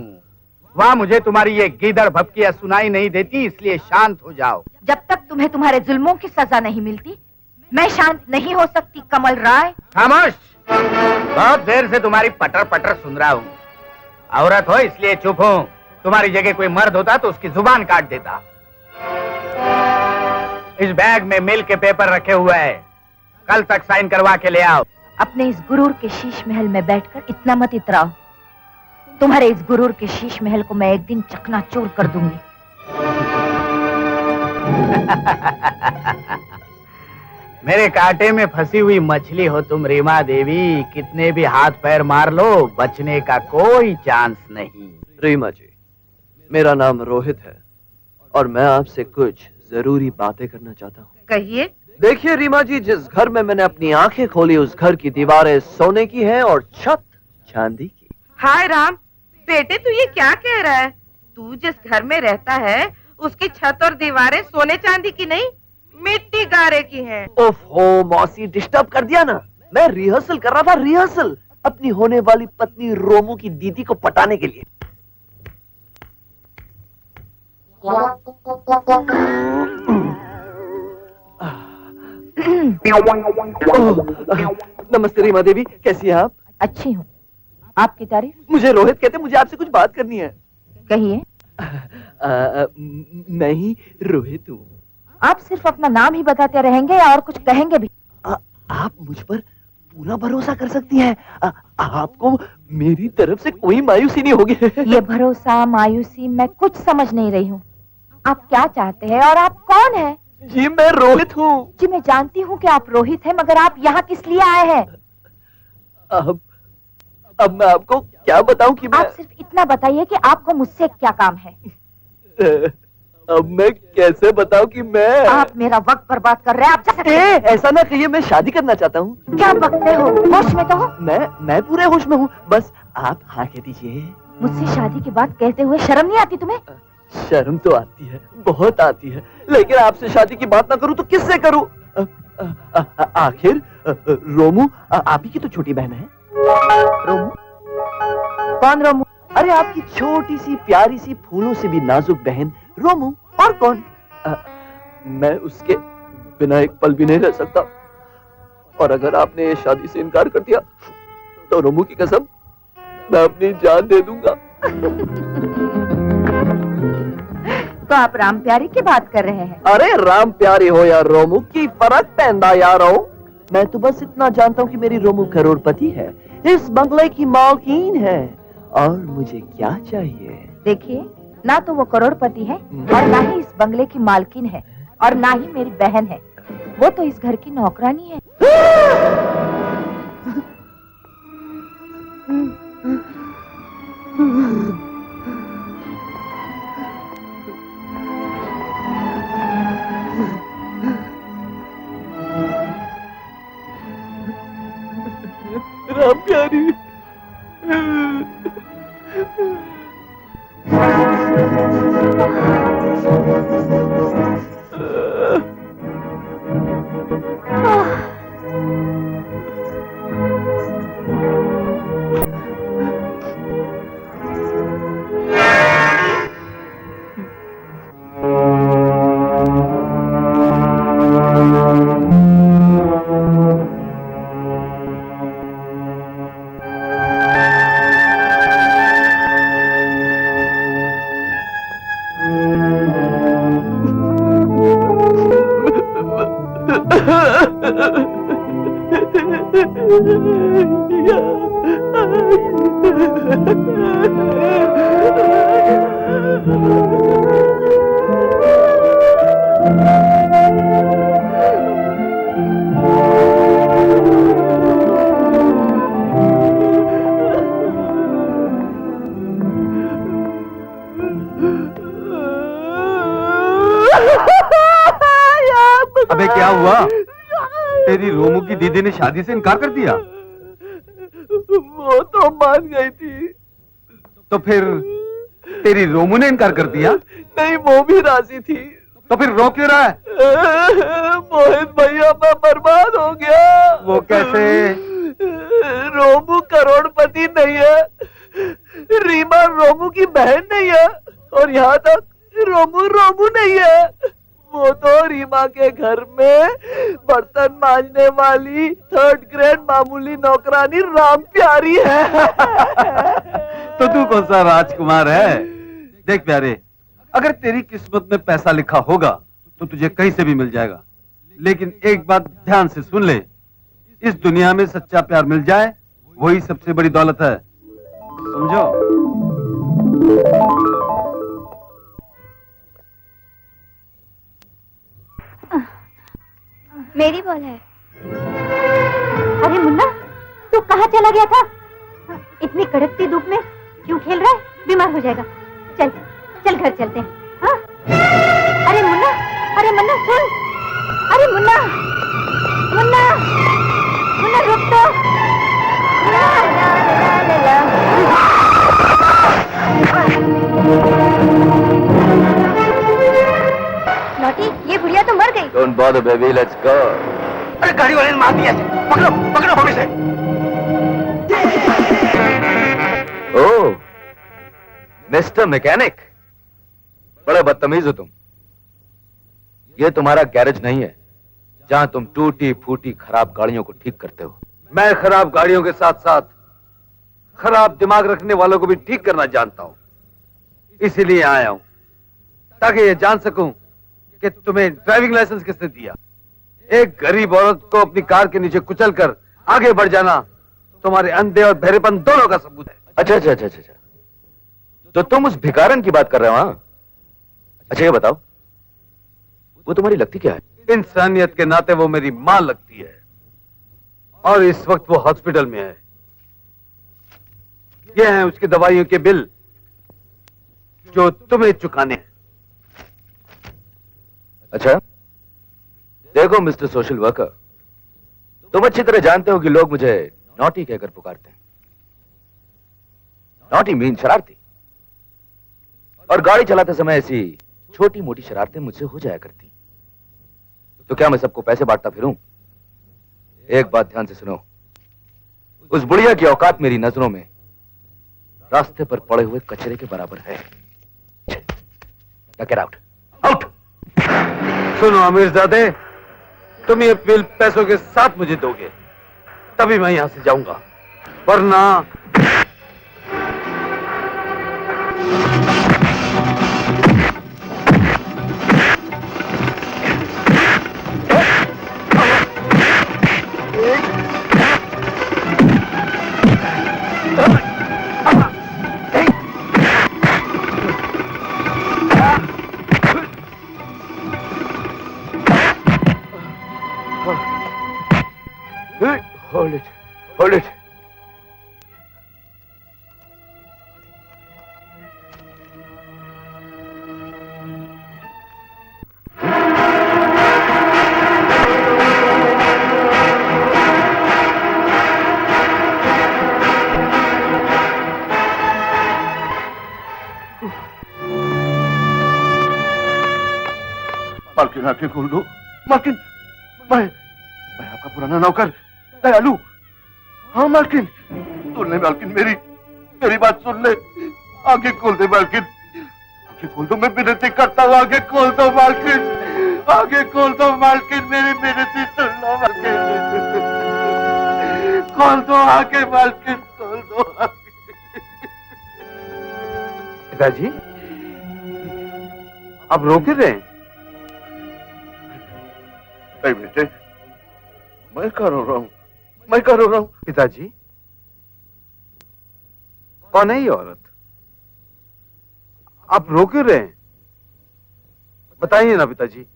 वहां मुझे तुम्हारी ये गीदड़ भपकियां सुनाई नहीं देती, इसलिए शांत हो जाओ। जब तक तुम्हें तुम्हारे जुल्मों की सजा नहीं मिलती मैं शांत नहीं हो सकती कमल राय। खामोश, बहुत देर से तुम्हारी पटर पटर सुन रहा हूँ। औरत हो इसलिए चुप हूँ, तुम्हारी जगह कोई मर्द होता तो उसकी जुबान काट देता। इस बैग में मिल के पेपर रखे हुए हैं, कल तक साइन करवा के ले आओ। अपने इस गुरूर के शीश महल में बैठकर इतना मत इतराओ, तुम्हारे इस गुरूर के शीश महल को मैं एक दिन चकनाचूर कर दूंगी। मेरे कांटे में फंसी हुई मछली हो तुम रीमा देवी, कितने भी हाथ पैर मार लो बचने का कोई चांस नहीं। रीमा जी, मेरा नाम रोहित है और मैं आपसे कुछ जरूरी बातें करना चाहता हूँ। कहिए। देखिए रीमा जी, जिस घर में मैंने अपनी आंखें खोली उस घर की दीवारें सोने की हैं और छत चांदी की। हाय राम, बेटे तू ये क्या कह रहा है? तू जिस घर में रहता है उसकी छत और दीवारें सोने चांदी की नहीं, मिट्टी गारे की हैं। ओफो मौसी, डिस्टर्ब कर दिया ना। मैं रिहर्सल कर रहा था, रिहर्सल अपनी होने वाली पत्नी रोमू की दीदी को पटाने के लिए। नमस्ते रीमा देवी, कैसी हैं आप? अच्छी हूँ, आपकी तारीफ? मुझे रोहित कहते, मुझे आपसे कुछ बात करनी है। कहिए। मैं ही रोहित हूँ। आप सिर्फ अपना नाम ही बताते रहेंगे और कुछ कहेंगे भी? आप मुझ पर पूरा भरोसा कर सकती हैं। आपको मेरी तरफ से कोई मायूसी नहीं होगी। ये भरोसा मायूसी मैं कुछ समझ नहीं रही हूँ। आप क्या चाहते हैं और आप कौन हैं? जी मैं रोहित हूँ। जी मैं जानती हूँ कि आप रोहित हैं, मगर आप यहाँ किस लिए आए हैं? अब मैं आपको क्या बताऊं कि मैं... आप सिर्फ इतना बताइए कि आपको मुझसे क्या काम है। अब मैं कैसे बताऊं कि मैं... आप मेरा वक्त बर्बाद कर रहे हैं, आप जा सकते हैं। ऐसा ना कहिए, मैं शादी करना चाहता हूँ। क्या बकते हो? होश में तो हो? मैं पूरे होश में हूँ, बस आप हाँ कह दीजिए। मुझसे शादी की बात कहते हुए शर्म नहीं आती तुम्हें? शर्म तो आती है, बहुत आती है, लेकिन आपसे शादी की बात ना करूं तो किससे करूं? आखिर रोमू आप ही की तो छोटी बहन है। रोमू? कौन रोमू? अरे आपकी छोटी सी प्यारी सी फूलों से भी नाजुक बहन रोमू। और कौन? मैं उसके बिना एक पल भी नहीं रह सकता, और अगर आपने ये शादी से इनकार कर दिया तो रोमू की कसम मैं अपनी जान दे दूंगा। तो आप राम प्यारी की बात कर रहे हैं? अरे राम प्यारी हो या रोमू की फर्क पैदा यार हो। मैं तो बस इतना जानता हूँ कि मेरी रोमू करोड़पति है, इस बंगले की मालकिन है, और मुझे क्या चाहिए? देखिए, ना तो वो करोड़पति है और ना ही इस बंगले की मालकिन है, और ना ही मेरी बहन है। वो तो इस घर की नौकरानी है। राम प्यारी, अबे क्या हुआ? तेरी रोमू की दीदी ने शादी से इनकार कर दिया? वो तो मान गई थी। तो फिर तेरी रोमू ने इनकार कर दिया? नहीं, वो भी राजी थी। तो फिर रो क्यों रहा है? मोहित भैया, मैं बर्बाद हो गया। वो कैसे? रोमू करोड़पति नहीं है, रीमा रोमू की बहन नहीं है, और यहाँ तक रोमू रोमू नहीं है। वो तो रीमा के घर में बर्तन मांजने वाली 3rd ग्रेड मामूली नौकरानी राम प्यारी है। तो तू कौन सा राजकुमार है? देख प्यारे, अगर तेरी किस्मत में पैसा लिखा होगा तो तुझे कहीं से भी मिल जाएगा, लेकिन एक बात ध्यान से सुन ले, इस दुनिया में सच्चा प्यार मिल जाए वही सबसे बड़ी दौलत है, समझो? मेरी बॉल है। अरे मुन्ना, तू कहाँ चला गया था? इतनी कड़कती धूप में क्यों खेल रहा है? बीमार हो जाएगा। चल चल घर चलते हैं। हाँ? अरे मुन्ना सुन। अरे मुन्ना मुन्ना मुन्ना रुक तो। ला, ला, ला, ला, ला। नौटी, ये बुढ़िया तो मर गई। Don't bother baby, let's go. अरे गाड़ी वाले ने मार दिया। पकड़ो पकड़ो हमें से। ओह, मिस्टर मैकेनिक, बड़ा बदतमीज हो तुम। ये तुम्हारा गैरेज नहीं है जहां तुम टूटी फूटी खराब गाड़ियों को ठीक करते हो। मैं खराब गाड़ियों के साथ साथ खराब दिमाग रखने वालों को भी ठीक करना जानता हूं। इसीलिए आया हूं ताकि ये जान सकूं कि तुम्हें ड्राइविंग लाइसेंस किसने दिया। एक गरीब औरत को अपनी कार के नीचे कुचल कर आगे बढ़ जाना तुम्हारे अंधे और बहरेपन दोनों का सबूत है। अच्छा, तो तुम उस भिखारन की बात कर रहे हो? हाँ, अच्छा ये बताओ, वो तुम्हारी लगती क्या है? इंसानियत के नाते वो मेरी मां लगती है, और इस वक्त वो हॉस्पिटल में है। ये हैं उसकी दवाइयों के बिल जो तुम्हें चुकाने हैं। अच्छा देखो मिस्टर सोशल वर्कर, तुम अच्छी तरह जानते हो कि लोग मुझे नॉटी कहकर पुकारते हैं। नॉटी मीन शरारती, और गाड़ी चलाते समय ऐसी छोटी मोटी शरारतें मुझसे हो जाया करती। तो क्या मैं सबको पैसे बांटता फिरूं? एक बात ध्यान से सुनो, उस बुढ़िया की औकात मेरी नजरों में रास्ते पर पड़े हुए कचरे के बराबर है। Get out, out. सुनो अमीरजादे, तुम ये बिल पैसों के साथ मुझे दोगे तभी मैं यहां से जाऊंगा, वरना hold it. मालकिन आंखें खोल दो। मालकिन, मैं आपका पुराना नौकर दयालु। हाँ मालकिन, सुन ले मालकिन, मेरी बात सुन ले। आंखें खोल दे मालकिन, आंखें खोल दो, मैं विनती करता हूँ, आंखें खोल दो मालकिन, आंखें खोल दो मालकिन, मेरी विनती सुन लो मालकिन, खोल दो आंखें मालकिन, खोल दो। पिताजी, आप रो क्यों रहे हैं? नहीं बेटे, मैं क्या रो रहा हूँ, मैं क्या रो रहा हूँ? पिताजी, कौन है ये औरत? आप रो क्यों रहे हैं? बताइए ना पिताजी,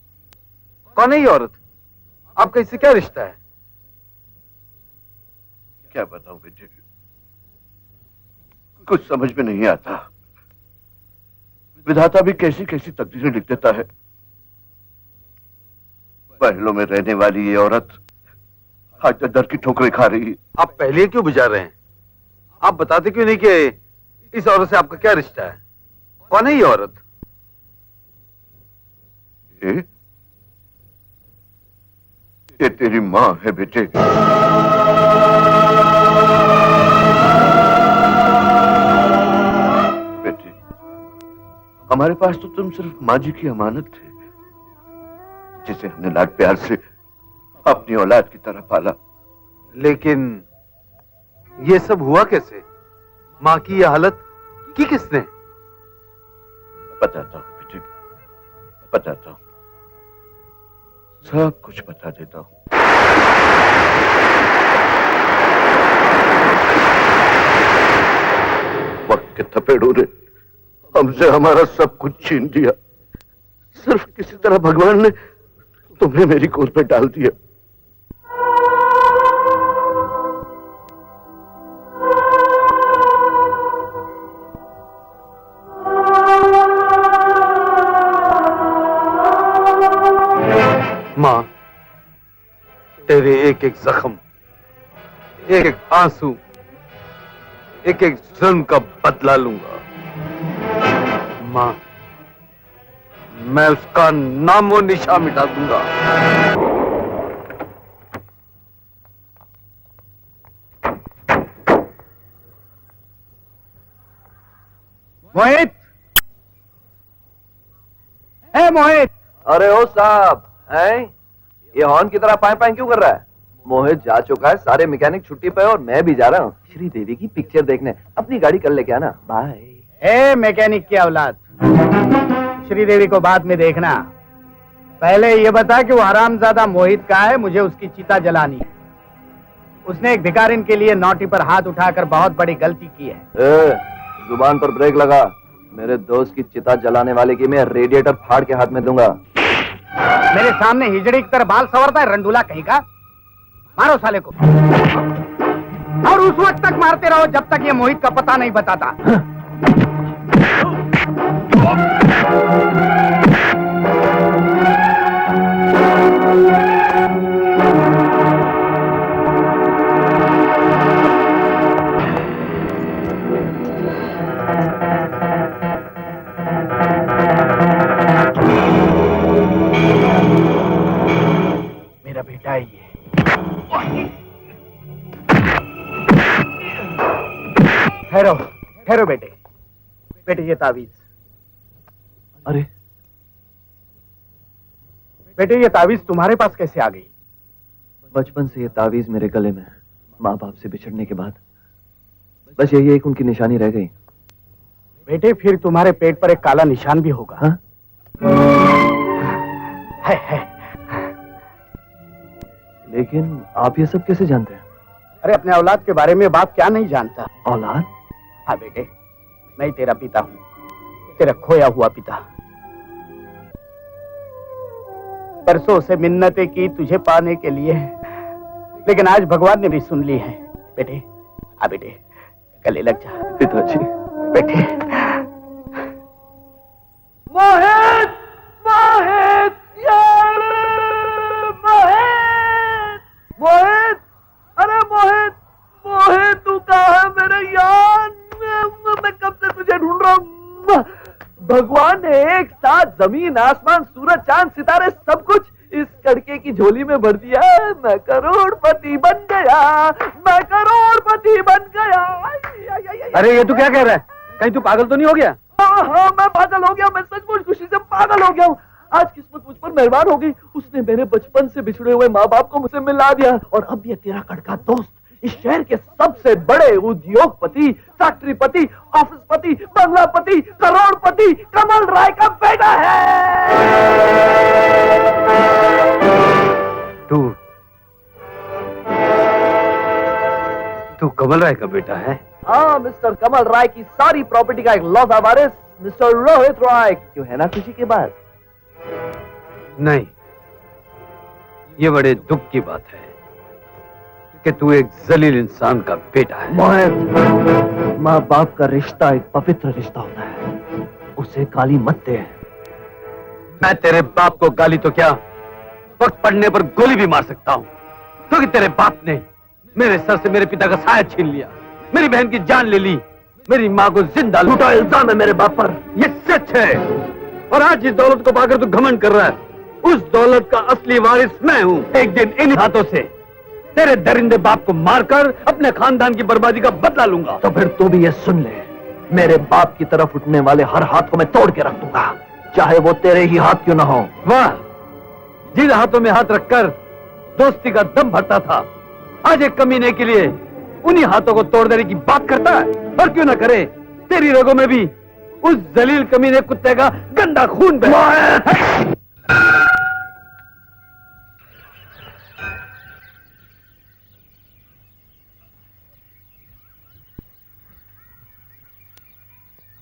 कौन है ये औरत? आपका इससे क्या रिश्ता है? क्या बताऊं बेटे, कुछ समझ में नहीं आता। विधाता भी कैसी कैसी तकदीरें लिख देता है। महलों में रहने वाली ये औरत आज दर की ठोकरें खा रही है। आप पहले क्यों बुझा रहे हैं? आप बताते क्यों नहीं कि इस औरत से आपका क्या रिश्ता है? कौन है ये औरत? ये तेरी माँ है बेटे। बेटे, हमारे पास तो तुम सिर्फ माँ जी की अमानत थे, जिसे हमने लाड प्यार से अपनी औलाद की तरह पाला। लेकिन ये सब हुआ कैसे? माँ की ये हालत की किसने? बताता हूँ बेटे, बताता हूँ, सब कुछ बता देता हूँ। वक्त के थपेड़ों ने हमसे हमारा सब कुछ छीन दिया। सिर्फ किसी तरह भगवान ने तुम्हें मेरी गोद में डाल दिया। माँ, तेरे एक एक जख्म, एक एक आंसू, एक एक जुल्म का बदला लूंगा। माँ, मैं उसका नामो निशा मिटा दूंगा। मोहित, है मोहित। अरे ओ साहब, हैं? ये हॉर्न की तरह पाए पाए क्यों कर रहा है? मोहित जा चुका है, सारे मैकेनिक छुट्टी पे और मैं भी जा रहा हूँ श्रीदेवी की पिक्चर देखने। अपनी गाड़ी कर लेके आना। बाय। ए मैकेनिक की औलाद, श्रीदेवी को बाद में देखना, पहले ये बता कि वो हरामजादा मोहित कहाँ है, मुझे उसकी चिता जलानी है। उसने एक भिखारिन के लिए नौटी पर हाथ उठाकर बहुत बड़ी गलती की है। जुबान पर ब्रेक लगा। मेरे दोस्त की चिता जलाने वाले की मैं रेडिएटर फाड़ के हाथ में दूंगा। मेरे सामने हिजड़ी की तरह बाल संवरता है रंडूला कहीं का। मारो साले को, और उस वक्त तक मारते रहो जब तक ये मोहित का पता नहीं बताता। मेरा बेटा ही है। ठहरो ठहरो बेटे, बेटे ये तावीज। अरे बेटे ये तावीज तुम्हारे पास कैसे आ गई? बचपन से ये तावीज मेरे गले में, माँ बाप से बिछड़ने के बाद बस यही एक उनकी निशानी रह गई। बेटे फिर तुम्हारे पेट पर एक काला निशान भी होगा। हाँ? है। लेकिन आप ये सब कैसे जानते हैं? अरे अपने औलाद के बारे में बाप क्या नहीं जानता। औलाद? हाँ बेटे, मैं ही तेरा पिता हूँ, तेरा खोया हुआ पिता। परसों से मिन्नतें की तुझे पाने के लिए, लेकिन आज भगवान ने भी सुन ली है। बेटे आ बेटे, गले लग जा। पिताजी। बेटे। मोहित, मोहित, मोहित, अरे मोहित, मोहित तू कहाँ है मेरे यार? मैं कब से तुझे ढूंढ रहा हूँ। भगवान ने एक साथ जमीन, आसमान, सूरज, चांद, सितारे सब कुछ इस कड़के की झोली में भर दिया। मैं करोड़पति बन गया, मैं करोड़पति बन गया। अरे ये तू क्या कह रहा है? कहीं तू पागल तो नहीं हो गया? हाँ, मैं पागल हो गया। मैं सचमुच खुशी से पागल हो गया हूँ। आज किस्मत मुझ पर मेहरबान हो गई। उसने मेरे बचपन से बिछड़े हुए माँ बाप को मुझसे मिला दिया, और अब ये तेरा कड़का दोस्त इस शहर के सबसे बड़े उद्योगपति, फैक्ट्रीपति, ऑफिसपति, बंगलापति, करोड़पति कमल राय का बेटा है। तू कमल राय का बेटा है? हाँ, मिस्टर कमल राय की सारी प्रॉपर्टी का एक लौता वारिस मिस्टर रोहित राय। क्यों, है ना खुशी की बात? नहीं, ये बड़े दुख की बात है कि तू एक जलील इंसान का बेटा है। मोहित, माँ बाप का रिश्ता एक पवित्र रिश्ता होता है, उसे गाली मत दे। मैं तेरे बाप को गाली तो क्या, वक्त पड़ने पर गोली भी मार सकता हूँ, क्योंकि तेरे बाप ने मेरे सर से मेरे पिता का साया छीन लिया, मेरी बहन की जान ले ली, मेरी माँ को जिंदा लूटा। इल्जाम है मेरे बाप पर। ये सच है, और आज जिस दौलत को पाकर तू घमंड कर रहा है, उस दौलत का असली वारिस मैं हूँ। एक दिन इन हाथों से तेरे दरिंदे बाप को मारकर अपने खानदान की बर्बादी का बदला लूंगा। तो फिर तू भी ये सुन ले, मेरे बाप की तरफ उठने वाले हर हाथ को मैं तोड़ के रख दूंगा, चाहे वो तेरे ही हाथ क्यों ना हो। वाह, जिन हाथों में हाथ रखकर दोस्ती का दम भरता था, आज एक कमीने के लिए उन्हीं हाथों को तोड़ देने की बात करता है। और क्यों ना करे, तेरी रगों में भी उस जलील कमीने कुत्ते का गंदा खून बह रहा है।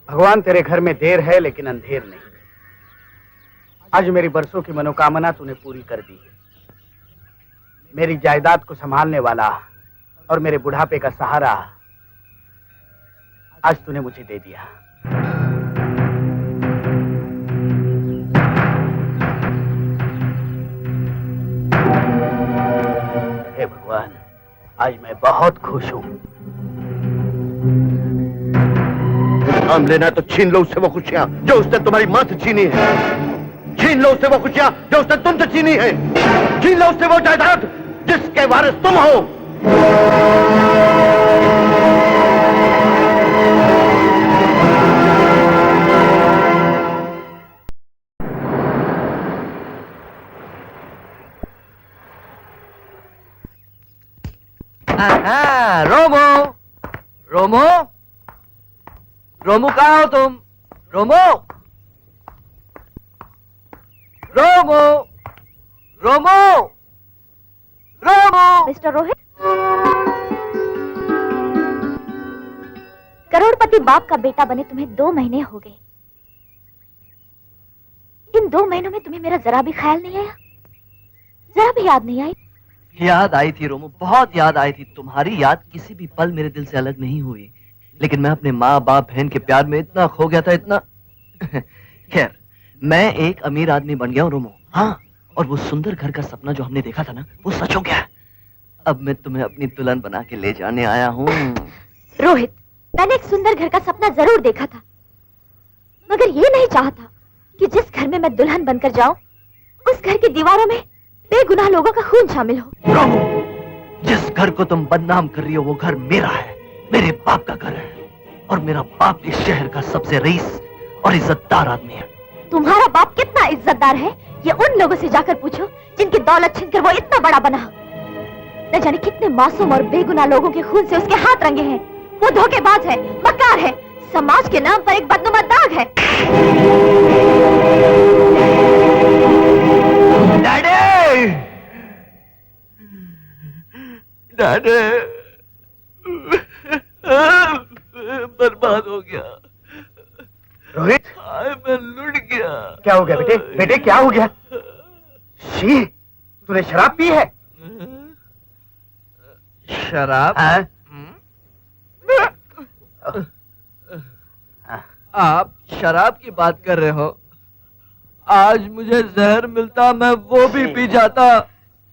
भगवान, तेरे घर में देर है लेकिन अंधेर नहीं। आज मेरी बरसों की मनोकामना तूने पूरी कर दी। मेरी जायदाद को संभालने वाला और मेरे बुढ़ापे का सहारा आज तूने मुझे दे दिया। हे भगवान, आज मैं बहुत खुश हूं। नाम लेना है तो छीन लो उससे वो खुशियां जो उसने तुम्हारी मां से छीनी है। छीन लो उससे वो खुशियां जो उसने तुमसे छीनी है। छीन लो उससे वो जायदाद जिसके वारिस तुम हो। रोमो, रोमो, रोमो, कहाँ हो तुम? रोमो, रोमो, रोमो, रोमो। मिस्टर रोहित, करोड़पति बाप का बेटा बने तुम्हें 2 महीने हो गए। इन 2 महीनों में तुम्हें मेरा जरा भी ख्याल नहीं आया, जरा भी याद नहीं आई? याद आई थी रोमो, बहुत याद आई थी। तुम्हारी याद किसी भी पल मेरे दिल से अलग नहीं हुई, लेकिन मैं अपने माँ बाप बहन के प्यार में इतना खो गया था, इतना। खैर, मैं एक अमीर आदमी बन गया हूँ रोमो। हाँ, और वो सुंदर घर का सपना जो हमने देखा था ना, वो सच हो गया। अब मैं तुम्हें अपनी दुल्हन बना के ले जाने आया हूँ। रोहित, मैंने एक सुंदर घर का सपना जरूर देखा था, मगर ये नहीं चाहा था कि जिस घर में मैं दुल्हन बनकर जाऊं, उस घर की दीवारों में बेगुनाह लोगों का खून शामिल हो। रोमो, जिस घर को तुम बदनाम कर रही हो वो घर मेरा है, मेरे बाप का घर है, और मेरा बाप इस शहर का सबसे रईस और इज्जतदार आदमी है। तुम्हारा बाप कितना इज्जतदार है, ये उन लोगों से जाकर पूछो जिनकी दौलत छीनकर वो इतना बड़ा बना। न जाने कितने मासूम और बेगुनाह लोगों के खून से उसके हाथ रंगे हैं। वो धोखेबाज है, मक्कार है, समाज के नाम पर एक बदनुमा दाग है। डैडी, डैडी, बर्बाद हो गया। रोहित, मैं लुट गया। क्या हो गया बेटे? बेटे क्या हो गया? शी, तूने शराब पी है? शराब? हाँ? आप शराब की बात कर रहे हो? आज मुझे जहर मिलता मैं वो भी पी जाता,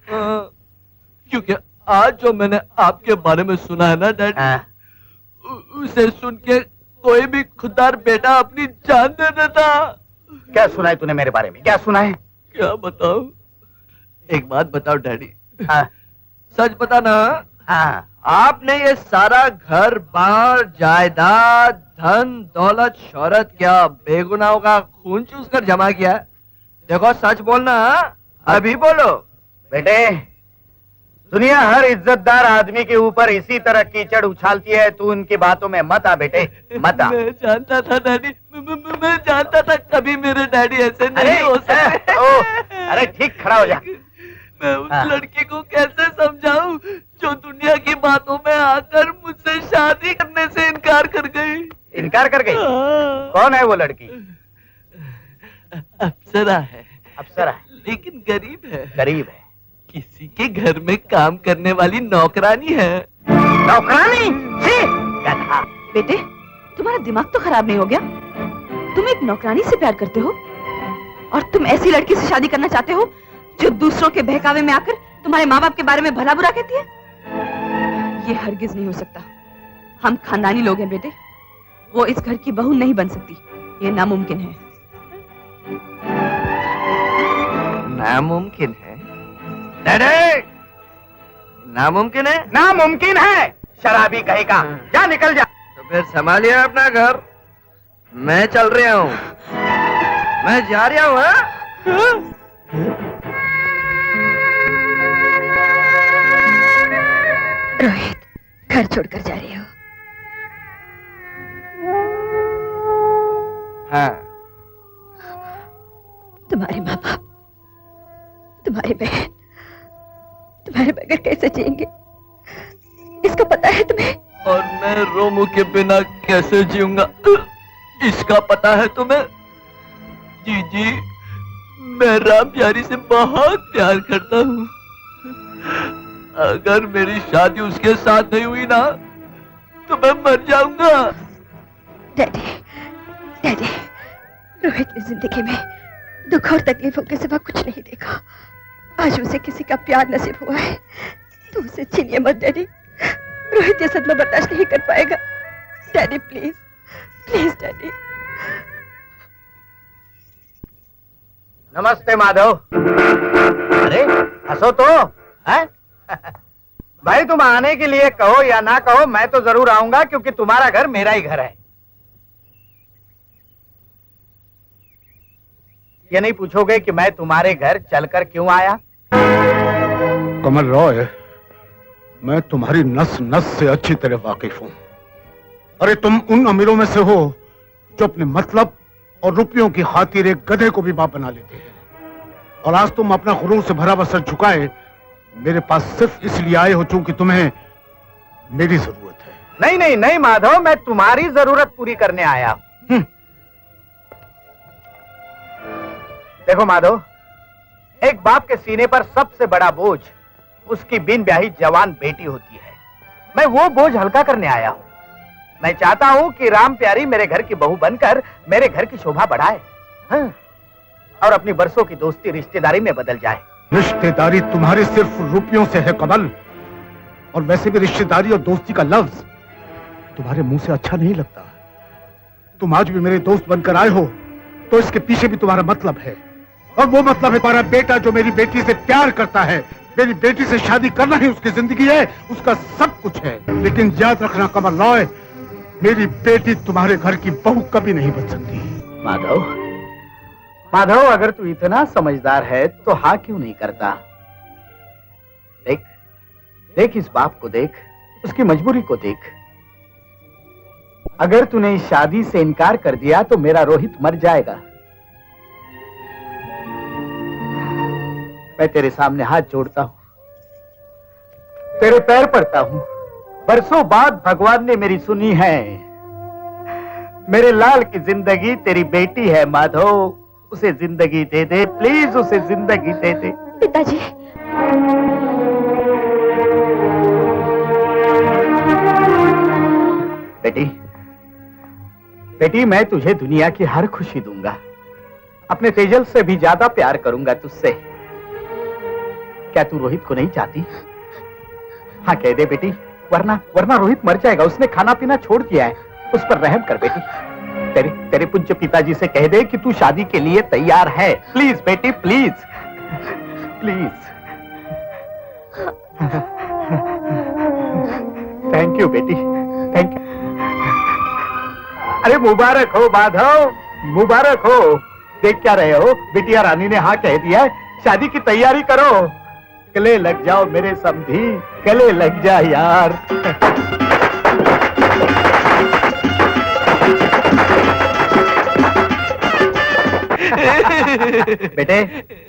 क्योंकि आज जो मैंने आपके बारे में सुना है ना डैडी, उसे सुन के कोई भी खुददार बेटा अपनी जान दे देता। क्या सुना है तूने मेरे बारे में? क्या सुना है? क्या बताऊं? एक बात बताओ डैडी, हाँ। सच बताना। हाँ। आपने ये सारा घर बार जायदाद धन दौलत शोहरत क्या बेगुनाहों का खून चूस कर जमा किया है? देखो सच बोलना, अभी बोलो। बेटे, दुनिया हर इज्जतदार आदमी के ऊपर इसी तरह कीचड़ उछालती है, तू उनकी बातों में मत आ बेटे, मत आ। मैं जानता था डैडी, मैं जानता था कभी मेरे डैडी ऐसे नहीं हो सकते। अरे ठीक खड़ा हो जा। मैं उस लड़की को कैसे समझाऊं जो दुनिया की बातों में आकर मुझसे शादी करने से इनकार कर गई। इनकार कर गई? कौन है वो लड़की? अप्सरा है। अप्सरा है? लेकिन गरीब है। गरीब है? किसी के घर में काम करने वाली नौकरानी है। नौकरानी? छी, गधा। बेटे, तुम्हारा दिमाग तो खराब नहीं हो गया? तुम एक नौकरानी से प्यार करते हो और तुम ऐसी लड़की से शादी करना चाहते हो जो दूसरों के बहकावे में आकर तुम्हारे माँ बाप के बारे में भला बुरा कहती है? ये हरगिज नहीं हो सकता। हम खानदानी लोग हैं बेटे, वो इस घर की बहू नहीं बन सकती। ये नामुमकिन है। नामुमकिन है? डैडी, नामुमकिन है? नामुमकिन है। शराबी कहेगा। जा, निकल जा। तो फिर संभालिए अपना घर, मैं चल रहा हूँ। मैं जा रहा हूँ। हाँ? रोहित, घर छोड़कर जा रहे हो? हाँ। तुम्हारे माँ बाप, तुम्हारी बहन, तुम्हारे बगैर कैसे जिएंगे? इसका पता है तुम्हें? और मैं रोमू के बिना कैसे जीऊंगा, इसका पता है तुम्हें? जी, मैं राम प्यारी से बहुत प्यार करता हूँ। अगर मेरी शादी उसके साथ नहीं हुई ना, तो मैं मर जाऊंगा। डैडी, रोहित ने जिंदगी में दुख और तकलीफों के सिवा कुछ नहीं देखा। आज उसे किसी का प्यार नसीब हुआ है, तो उसे छीनिए मत डैडी। रोहित ये सदमा बर्दाश्त नहीं कर पाएगा। Daddy please, please daddy. नमस्ते माधव। अरे हंसो तो है? भाई तुम आने के लिए कहो या ना कहो, मैं तो जरूर आऊंगा, क्योंकि तुम्हारा घर मेरा ही घर है। ये नहीं पूछोगे कि मैं तुम्हारे घर चलकर क्यों आया? कमल रॉय, मैं तुम्हारी नस नस से अच्छी तरह वाकिफ हूं। अरे तुम उन अमीरों में से हो जो अपने मतलब और रुपयों की खातिर एक गधे को भी बाप बना लेते हैं। और आज तुम अपना गुरूर से भरा सर झुकाए मेरे पास सिर्फ इसलिए आए हो चूंकि तुम्हें मेरी जरूरत है। नहीं नहीं नहीं माधव, मैं तुम्हारी जरूरत पूरी करने आया हूं। देखो माधव, एक बाप के सीने पर सबसे बड़ा बोझ उसकी बिन ब्याही जवान बेटी होती है। मैं वो बोझ हल्का करने आया हूं। मैं चाहता हूं कि राम प्यारी मेरे घर की बहू बनकर मेरे घर की शोभा बढ़ाए, हाँ? और अपनी बरसों की दोस्ती रिश्तेदारी में बदल जाए। रिश्तेदारी तुम्हारे सिर्फ रुपयों से है कमल, और वैसे भी रिश्तेदारी और दोस्ती का लफ्ज तुम्हारे मुंह से अच्छा नहीं लगता। तुम आज भी मेरे दोस्त बनकर आए हो तो इसके पीछे भी तुम्हारा मतलब है, और वो मतलब है तुम्हारा बेटा जो मेरी बेटी से प्यार करता है। मेरी बेटी से शादी करना ही उसकी जिंदगी है, उसका सब कुछ है। लेकिन याद रखना कमल रॉय, मेरी बेटी तुम्हारे घर की बहू कभी नहीं बन सकती। माधव, अगर तू इतना समझदार है तो हाँ क्यों नहीं करता? देख देख, इस बाप को देख, उसकी मजबूरी को देख। अगर तूने इस शादी से इनकार कर दिया तो मेरा रोहित मर जाएगा। मैं तेरे सामने हाथ जोड़ता हूं, तेरे पैर पड़ता हूं। बरसों बाद भगवान ने मेरी सुनी है। मेरे लाल की जिंदगी तेरी बेटी है माधव, उसे जिंदगी दे दे, प्लीज उसे जिंदगी दे दे। पिताजी, बेटी, मैं तुझे दुनिया की हर खुशी दूंगा। अपने तेजल से भी ज्यादा प्यार करूंगा तुझसे। क्या तू रोहित को नहीं चाहती? हाँ कह दे बेटी, वरना रोहित मर जाएगा। उसने खाना पीना छोड़ दिया है, उस पर रहम कर बेटी। तेरे पूज्य पिताजी से कह दे कि तू शादी के लिए तैयार है। प्लीज बेटी, प्लीज प्लीज। थैंक यू बेटी, थैंक यू। अरे मुबारक हो माधव, मुबारक हो। देख क्या रहे हो, बिटिया रानी ने हाँ कह दिया है, शादी की तैयारी करो। गले लग जाओ मेरे समधी, गले लग जा यार। बेटे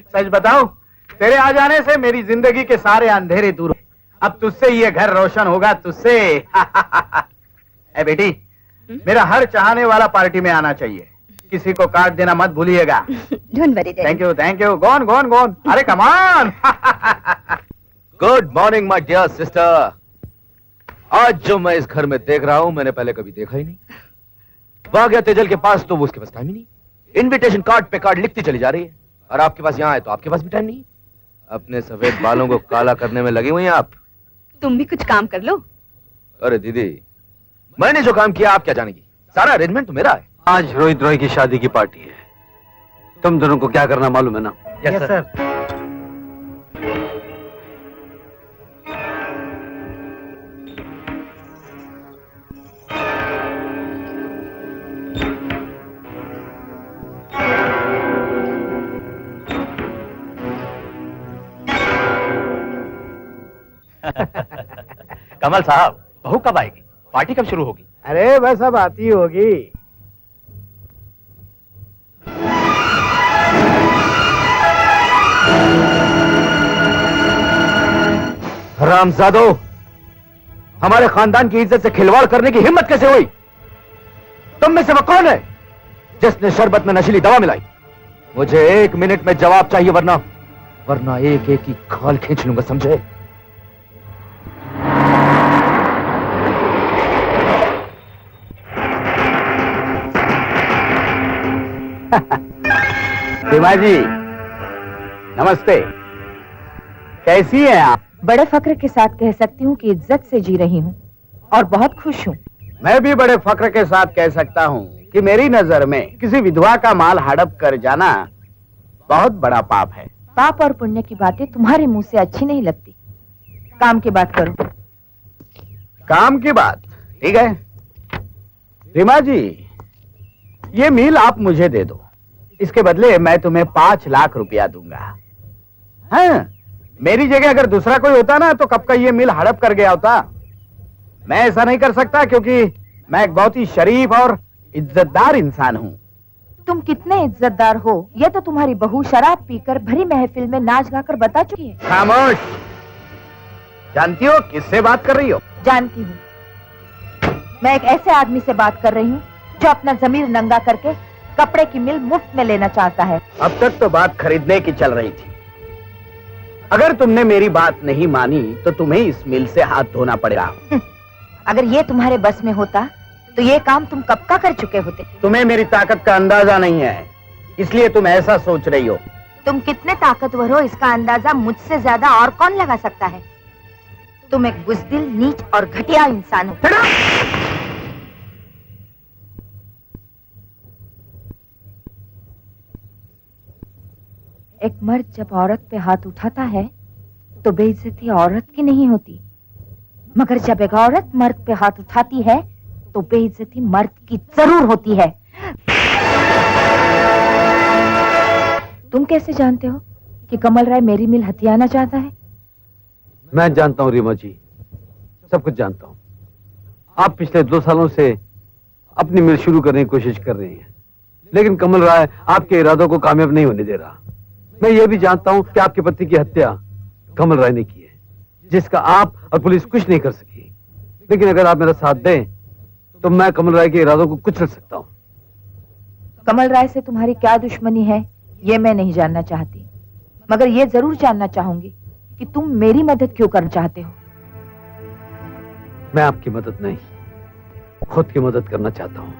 सच बताओ, तेरे आ जाने से मेरी जिंदगी के सारे अंधेरे दूर। अब तुझसे ये घर रोशन होगा, तुझसे। ए बेटी, मेरा हर चाहने वाला पार्टी में आना चाहिए। किसी को कार्ड देना मत भूलिएगा। Don't worry thank you, thank you. Gone gone gone, अरे come on. Good morning my dear sister. आज जो मैं इस घर में देख रहा हूं मैंने पहले कभी देखा ही नहीं। वहां गया तेजल के पास तो वो उसके पास टाइम ही नहीं। इनविटेशन कार्ड पे कार्ड लिखती चली जा रही है, और आपके पास यहाँ है तो आपके पास भी टाइम नहीं। अपने सफेद बालों को काला करने में लगी हुई हैं आप। तुम भी कुछ काम कर लो। अरे दीदी, मैंने जो काम किया आप क्या जानेगी, सारा अरेंजमेंट तो मेरा है। आज रोहित रॉय की शादी की पार्टी है, तुम दोनों को क्या करना मालूम है ना? Yes sir. कमल साहब, बहू कब आएगी? पार्टी कब शुरू होगी? अरे बस अब आती होगी। हरामजादो, हमारे खानदान की इज्जत से खिलवाड़ करने की हिम्मत कैसे हुई? तुम में से वो कौन है जिसने शरबत में नशीली दवा मिलाई? मुझे 1 मिनट में जवाब चाहिए, वरना एक एक की खाल खींच लूंगा, समझे? रीमा जी, नमस्ते। कैसी हैं आप? बड़े फक्र के साथ कह सकती हूँ कि इज्जत से जी रही हूँ और बहुत खुश हूँ। मैं भी बड़े फक्र के साथ कह सकता हूँ कि मेरी नजर में किसी विधवा का माल हड़प कर जाना बहुत बड़ा पाप है। पाप और पुण्य की बातें तुम्हारे मुंह से अच्छी नहीं लगती। काम की बात करो। काम की बात? ठीक है रीमा जी, ये मील आप मुझे दे दो, इसके बदले मैं तुम्हें 5 लाख रुपया दूंगा। हाँ, मेरी जगह अगर दूसरा कोई होता ना तो कब का ये मील हड़प कर गया होता। मैं ऐसा नहीं कर सकता क्योंकि मैं एक बहुत ही शरीफ और इज्जतदार इंसान हूँ। तुम कितने इज्जतदार हो ये तो तुम्हारी बहू शराब पीकर भरी महफिल में नाच गाकर बता चुकी है। खामोश। जानती हो किससे बात कर रही हो? जानती हूँ, मैं एक ऐसे आदमी से बात कर रही हूँ जो अपना जमीर नंगा करके कपड़े की मिल मुफ्त में लेना चाहता है। अब तक तो बात खरीदने की चल रही थी। अगर तुमने मेरी बात नहीं मानी तो तुम्हें इस मिल से हाथ धोना पड़ेगा। अगर ये तुम्हारे बस में होता तो ये काम तुम कब का कर चुके होते। तुम्हें मेरी ताकत का अंदाजा नहीं है, इसलिए तुम ऐसा सोच रही हो। तुम कितने ताकतवर हो इसका अंदाजा मुझसे ज्यादा और कौन लगा सकता है। तुम एक बुज़दिल, नीच और घटिया इंसान हो। एक मर्द जब औरत पे हाथ उठाता है तो बेइज्जती औरत की नहीं होती, मगर जब एक औरत मर्द पे हाथ उठाती है तो बेइज्जती मर्द की जरूर होती है। तुम कैसे जानते हो कि कमल राय मेरी मिल हथियाना चाहता है? मैं जानता हूँ रीमा जी, सब कुछ जानता हूँ। आप पिछले 2 सालों से अपनी मिल शुरू करने की कोशिश कर रही हैं, लेकिन कमल राय आपके इरादों को कामयाब नहीं होने दे रहा। मैं ये भी जानता हूँ कि आपके पति की हत्या कमल राय ने की है, जिसका आप और पुलिस कुछ नहीं कर सकी। लेकिन अगर आप मेरा साथ दें तो मैं कमल राय के इरादों को कुचल सकता हूँ। कमल राय से तुम्हारी क्या दुश्मनी है ये मैं नहीं जानना चाहती, मगर ये जरूर जानना चाहूंगी कि तुम मेरी मदद क्यों करना चाहते हो। मैं आपकी मदद नहीं, खुद की मदद करना चाहता हूँ,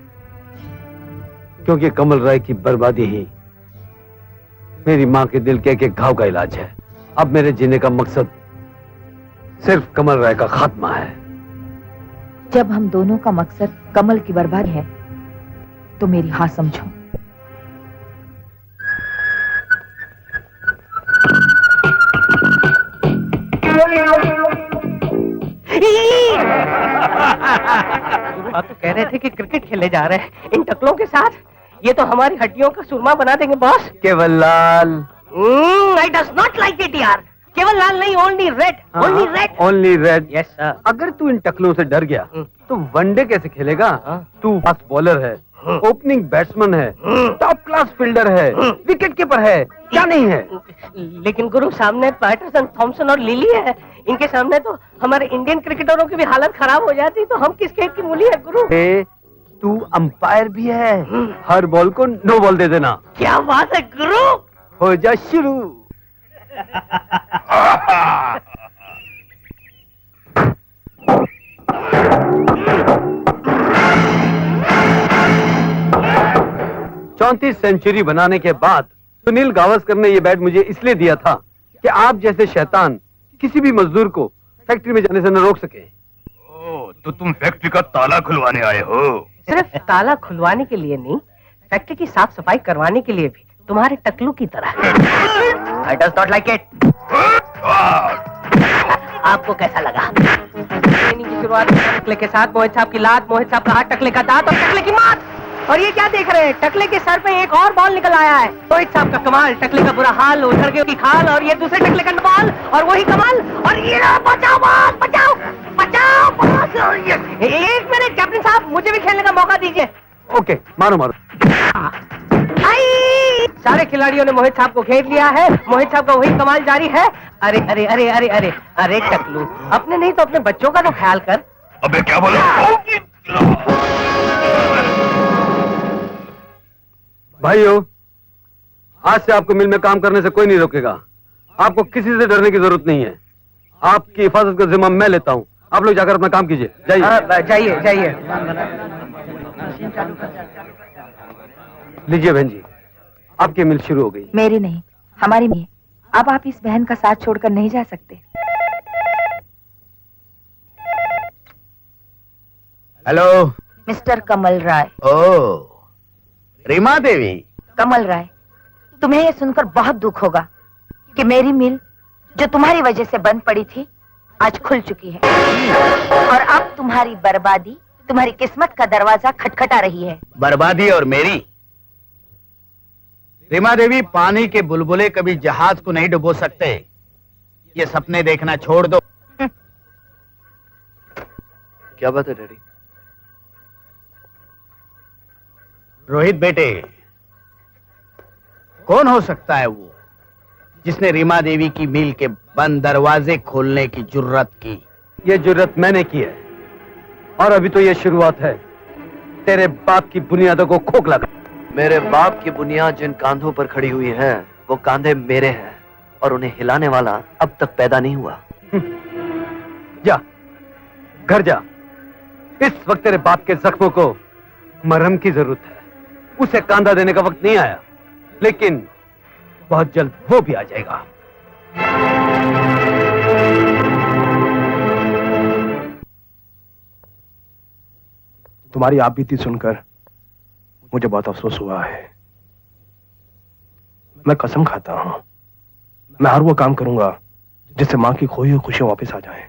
क्योंकि कमल राय की बर्बादी ही मेरी माँ के दिल के एक घाव का इलाज है। अब मेरे जीने का मकसद सिर्फ कमल राय का खात्मा है। जब हम दोनों का मकसद कमल की बर्बादी है तो मेरी हाँ समझो। बात तो कह रहे थे कि क्रिकेट खेलने जा रहे हैं इन टकलों के साथ। ये तो हमारी हड्डियों का सुरमा बना देंगे बॉस। केवललाल, I does not like it यार। केवललाल नहीं, only red, only red, only red. Yes sir. अगर तू इन टकलों से डर गया तो वनडे कैसे खेलेगा? तू फास्ट बॉलर है, ओपनिंग बैट्समैन है, टॉप क्लास फील्डर है, विकेट कीपर है, क्या नहीं है? लेकिन गुरु सामने पैटरसन, थॉमसन और लिली है। इनके सामने तो हमारे इंडियन क्रिकेटरों की भी हालत खराब हो जाती, तो हम किस खेत की मूली है गुरु? तू अंपायर भी है, हर बॉल को नो बॉल दे देना। क्या बात है गुरु! हो जा शुरू। चौंतीस सेंचुरी बनाने के बाद सुनील गावस्कर ने यह बैट मुझे इसलिए दिया था कि आप जैसे शैतान किसी भी मजदूर को फैक्ट्री में जाने से न रोक सके। तो तुम फैक्ट्री का ताला खुलवाने आए हो? सिर्फ ताला खुलवाने के लिए नहीं, फैक्ट्री की साफ सफाई करवाने के लिए भी, तुम्हारे टकलू की तरह। I does not like it. आपको कैसा लगा? ट्रेनिंग की शुरुआत टकले के साथ, मोहित साहब की लात, मोहित साहब का हाथ, टकले का दांत और टकले की मात। और ये क्या देख रहे हैं? टकले के सर पे एक और बॉल निकल आया है। मोहित साहब का कमाल, टकले का बुरा हाल, उधर के की खाल, और ये दूसरे टकले का बॉल, और वही कमाल, और ये बचाओ बॉल, बचाओ बचाओ बॉल। एक मिनट कैप्टन साहब, मुझे भी खेलने का मौका दीजिए। ओके, मारो मारो। सारे खिलाड़ियों ने मोहित साहब को घेर लिया है, मोहित साहब का वही कमाल जारी है। अरे अरे अरे अरे अरे अरे टकलू, अपने नहीं तो अपने बच्चों का तो ख्याल कर। अबे क्या बोला? भाइयों, आज से आपको मिल में काम करने से कोई नहीं रोकेगा। आपको किसी से डरने की जरूरत नहीं है। आपकी हिफाजत का जिम्मा मैं लेता हूँ। आप लोग जाकर अपना काम कीजिए। जाइए जाइए जाइए। लीजिए बहन जी, आपकी मिल शुरू हो गई। मेरी नहीं, हमारी मिल। अब आप इस बहन का साथ छोड़कर नहीं जा सकते। हेलो मिस्टर कमल राय। ओ रीमा देवी। कमल राय, तुम्हें यह सुनकर बहुत दुख होगा कि मेरी मिल जो तुम्हारी वजह से बंद पड़ी थी, आज खुल चुकी है। और अब तुम्हारी बर्बादी तुम्हारी किस्मत का दरवाजा खटखटा रही है। बर्बादी और मेरी? रीमा देवी, पानी के बुलबुले कभी जहाज को नहीं डुबो सकते। ये सपने देखना छोड़ दो। क्या बात है डैडी? रोहित बेटे, कौन हो सकता है वो जिसने रीमा देवी की मिल के बंद दरवाजे खोलने की जुर्रत की? ये जुर्रत मैंने की है, और अभी तो ये शुरुआत है। तेरे बाप की बुनियादों को खोखला कर। मेरे बाप की बुनियाद जिन कांधों पर खड़ी हुई है, वो कांधे मेरे हैं, और उन्हें हिलाने वाला अब तक पैदा नहीं हुआ। जा, घर जा। इस वक्त तेरे बाप के जख्मों को मरहम की जरूरत है। उसे कांधा देने का वक्त नहीं आया, लेकिन बहुत जल्द वो भी आ जाएगा। तुम्हारी आप बीती सुनकर मुझे बहुत अफसोस हुआ है। मैं कसम खाता हूं, मैं हर वो काम करूंगा जिससे मां की खोई हुई खुशियां वापस आ जाएं।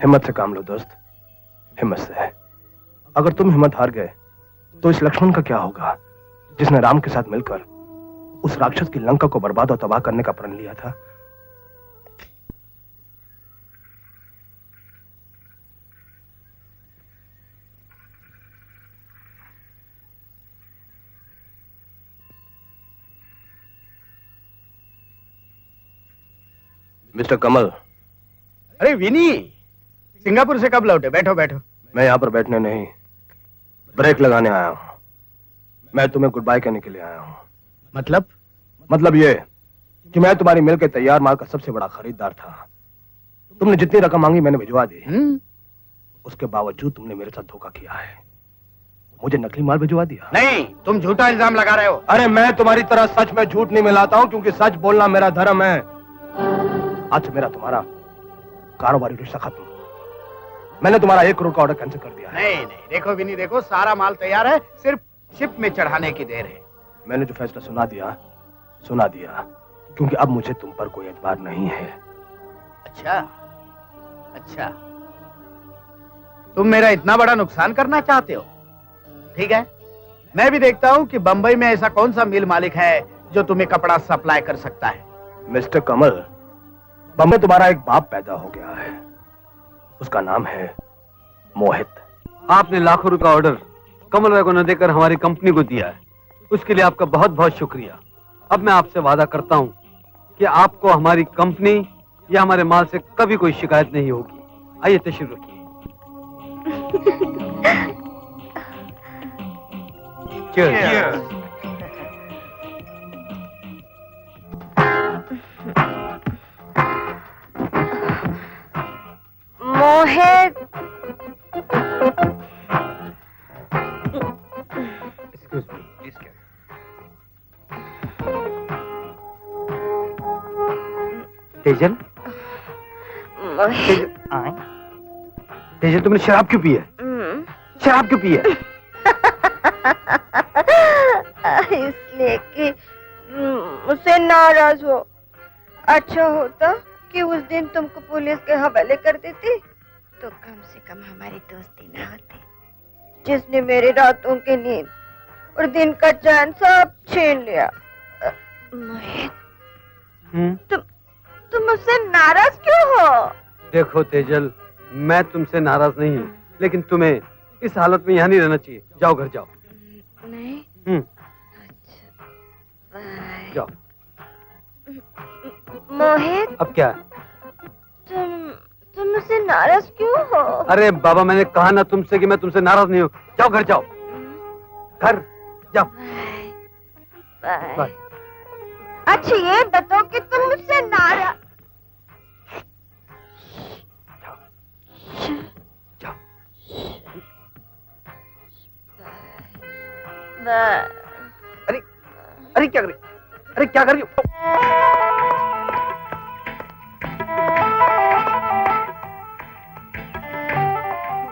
हिम्मत से काम लो दोस्त, हिम्मत से। अगर तुम हिम्मत हार गए तो इस लक्ष्मण का क्या होगा जिसने राम के साथ मिलकर उस राक्षस की लंका को बर्बाद और तबाह करने का प्रण लिया था। मिस्टर कमल। अरे विनी, सिंगापुर से कब लौटे? बैठो बैठो। मैं यहाँ पर बैठने नहीं, ब्रेक लगाने आया हूँ। मैं तुम्हें गुड बाय कहने के लिए आया हूँ। मतलब ये कि मैं तुम्हारी मिल के तैयार माल का सबसे बड़ा खरीदार था। तुमने जितनी रकम मांगी मैंने भिजवा दी। उसके बावजूद तुमने मेरे साथ धोखा किया है, मुझे नकली माल भिजवा दिया। नहीं, तुम झूठा इल्जाम लगा रहे हो। अरे मैं तुम्हारी तरह सच में झूठ नहीं मिलाता हूँ, क्योंकि सच बोलना मेरा धर्म है। आज से मेरा तुम्हारा कारोबारी रिश्ता खत्म। मैंने तुम्हारा 1 करोड़ का ऑर्डर कैंसिल कर दिया है। नहीं नहीं, देखो विनी देखो, सारा माल तैयार है, सिर्फ शिप में चढ़ाने की देर है। मैंने जो फैसला सुना दिया, क्योंकि अब मुझे तुम पर कोई एतबार नहीं है। अच्छा अच्छा, तुम मेरा इतना बड़ा नुकसान करना चाहते हो? ठीक है, मैं भी देखता हूँ कि बंबई में ऐसा कौन सा मिल मालिक है जो तुम्हें कपड़ा सप्लाई कर सकता है। मिस्टर कमल, बम्बे तुम्हारा एक बाप पैदा हो गया है, उसका नाम है मोहित। आपने लाखों रुपए ऑर्डर कमल भाई को न देकर हमारी कंपनी को दिया है, उसके लिए आपका बहुत बहुत शुक्रिया। अब मैं आपसे वादा करता हूं कि आपको हमारी कंपनी या हमारे माल से कभी कोई शिकायत नहीं होगी। आइए तशरीफ रखिए। Cheers. Mohit, Excuse me, please carry. Tejal, मोहित, तेजल तुमने शराब क्यों पी है? शराब क्यों पी है? इसलिए कि मुझसे नाराज हो। अच्छा होता कि उस दिन तुमको पुलिस के हवाले कर देती तो कम से कम हमारी दोस्ती ना होती, जिसने मेरी रातों की नींद और दिन का चैन सब छीन लिया। मोहित, तुम मुझसे नाराज क्यों हो? देखो तेजल, मैं तुमसे नाराज नहीं हूँ, लेकिन तुम्हें इस हालत में यहाँ नहीं रहना चाहिए। जाओ घर जाओ। नहीं? अच्छा, जाओ। मोहित, अब क्या? तुम मुझसे नाराज क्यों हो? अरे बाबा, मैंने कहा ना तुमसे कि मैं तुमसे नाराज नहीं हूँ। जाओ घर जाओ, घर जाओ। बाय। अच्छा ये बताओ कि तुम मुझसे नाराज। जाओ। अरे अरे क्या कर रही? अरे क्या कर रही हो?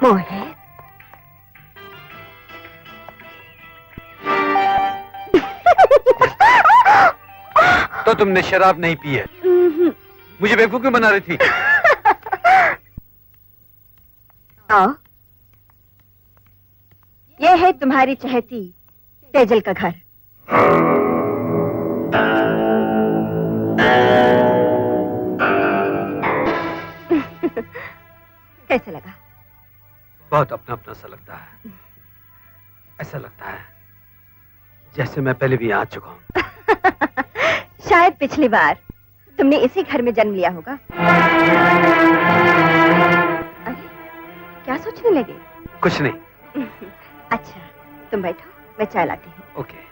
मोहित, तो तुमने शराब नहीं पी है? मुझे बेवकूफ क्यों बना रही थी? आओ, ये है तुम्हारी चहेती तेजल का घर। कैसे लगा? बहुत अपना अपना सा लगता है। ऐसा लगता है जैसे मैं पहले भी यहाँ आ चुका हूँ। शायद पिछली बार तुमने इसी घर में जन्म लिया होगा। अरे क्या सोचने लगे? कुछ नहीं। अच्छा तुम बैठो, मैं चाय लाती हूँ। ओके।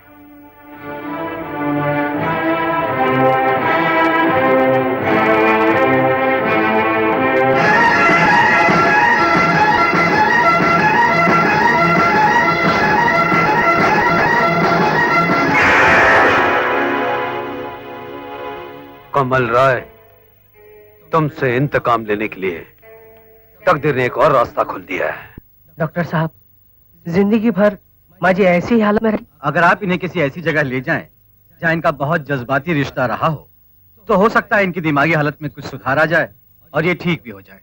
कमल राय, तुमसे इंतकाम लेने के लिए तकदीर ने एक और रास्ता खोल दिया है। डॉक्टर साहब, जिंदगी भर माजी ऐसी ही हालत में रही। अगर आप इन्हें किसी ऐसी जगह ले जाएं जहां इनका बहुत जज्बाती रिश्ता रहा हो, तो हो सकता है इनकी दिमागी हालत में कुछ सुधार आ जाए और ये ठीक भी हो जाए।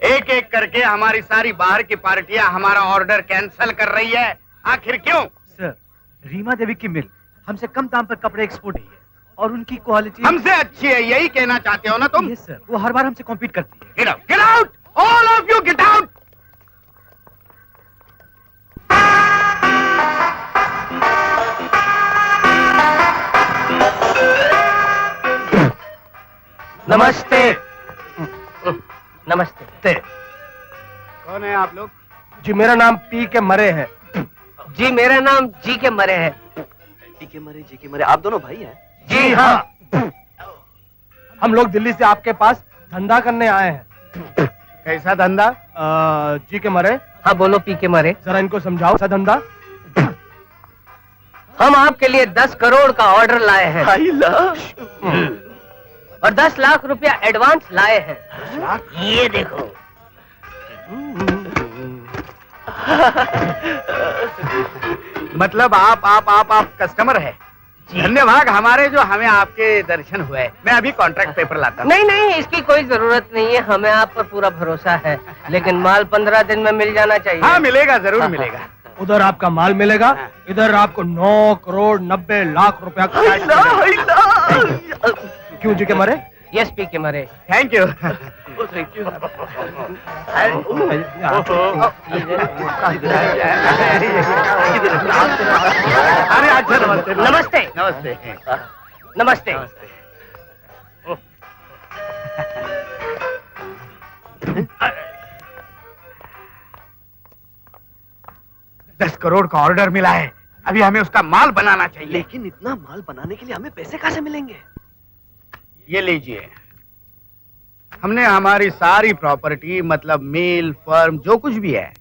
एक एक करके हमारी सारी बाहर की पार्टियां हमारा ऑर्डर कैंसिल कर रही है। आखिर क्यों? सर, रीमा देवी की मिल हमसे कम दाम पर कपड़े एक्सपोर्ट है और उनकी क्वालिटी हमसे अच्छी है, यही कहना चाहते हो ना तुम? यस सर, वो हर बार हमसे कॉम्पीट करती है। Get out, get out, all of you get out. नमस्ते। नमस्ते। कौन है आप लोग? जी मेरा नाम पी के मरे है। जी मेरा नाम जी के मरे है। जी के मरे, आप दोनों भाई हैं? जी हाँ, हम लोग दिल्ली से आपके पास धंधा करने आए हैं। कैसा धंधा? जी के मरे, हाँ बोलो पी के मरे। जरा इनको समझाओ सा धंधा। हम आपके लिए 10 करोड़ का ऑर्डर लाए हैं और 10 लाख रुपया एडवांस लाए हैं। ये देखो। मतलब आप कस्टमर है? धन्यवाद हमारे जो हमें आपके दर्शन हुए। मैं अभी कॉन्ट्रैक्ट पेपर लाता हूँ। नहीं नहीं, इसकी कोई जरूरत नहीं है, हमें आप पर पूरा भरोसा है, लेकिन माल 15 दिन में मिल जाना चाहिए। हाँ मिलेगा, जरूर मिलेगा। उधर आपका माल मिलेगा, इधर आपको 9 करोड़ 90 लाख रुपया कैश मिलेगा। क्यों जी के मारे? यस पी के मारे। Thank you. अरे अच्छा, नमस्ते नमस्ते। नमस्ते। नमस्ते। 10 करोड़ का ऑर्डर मिला है, अभी हमें उसका माल बनाना चाहिए। लेकिन इतना माल बनाने के लिए हमें पैसे कहाँ से मिलेंगे? ये लीजिए, हमने हमारी सारी प्रॉपर्टी मतलब मिल फर्म जो कुछ भी है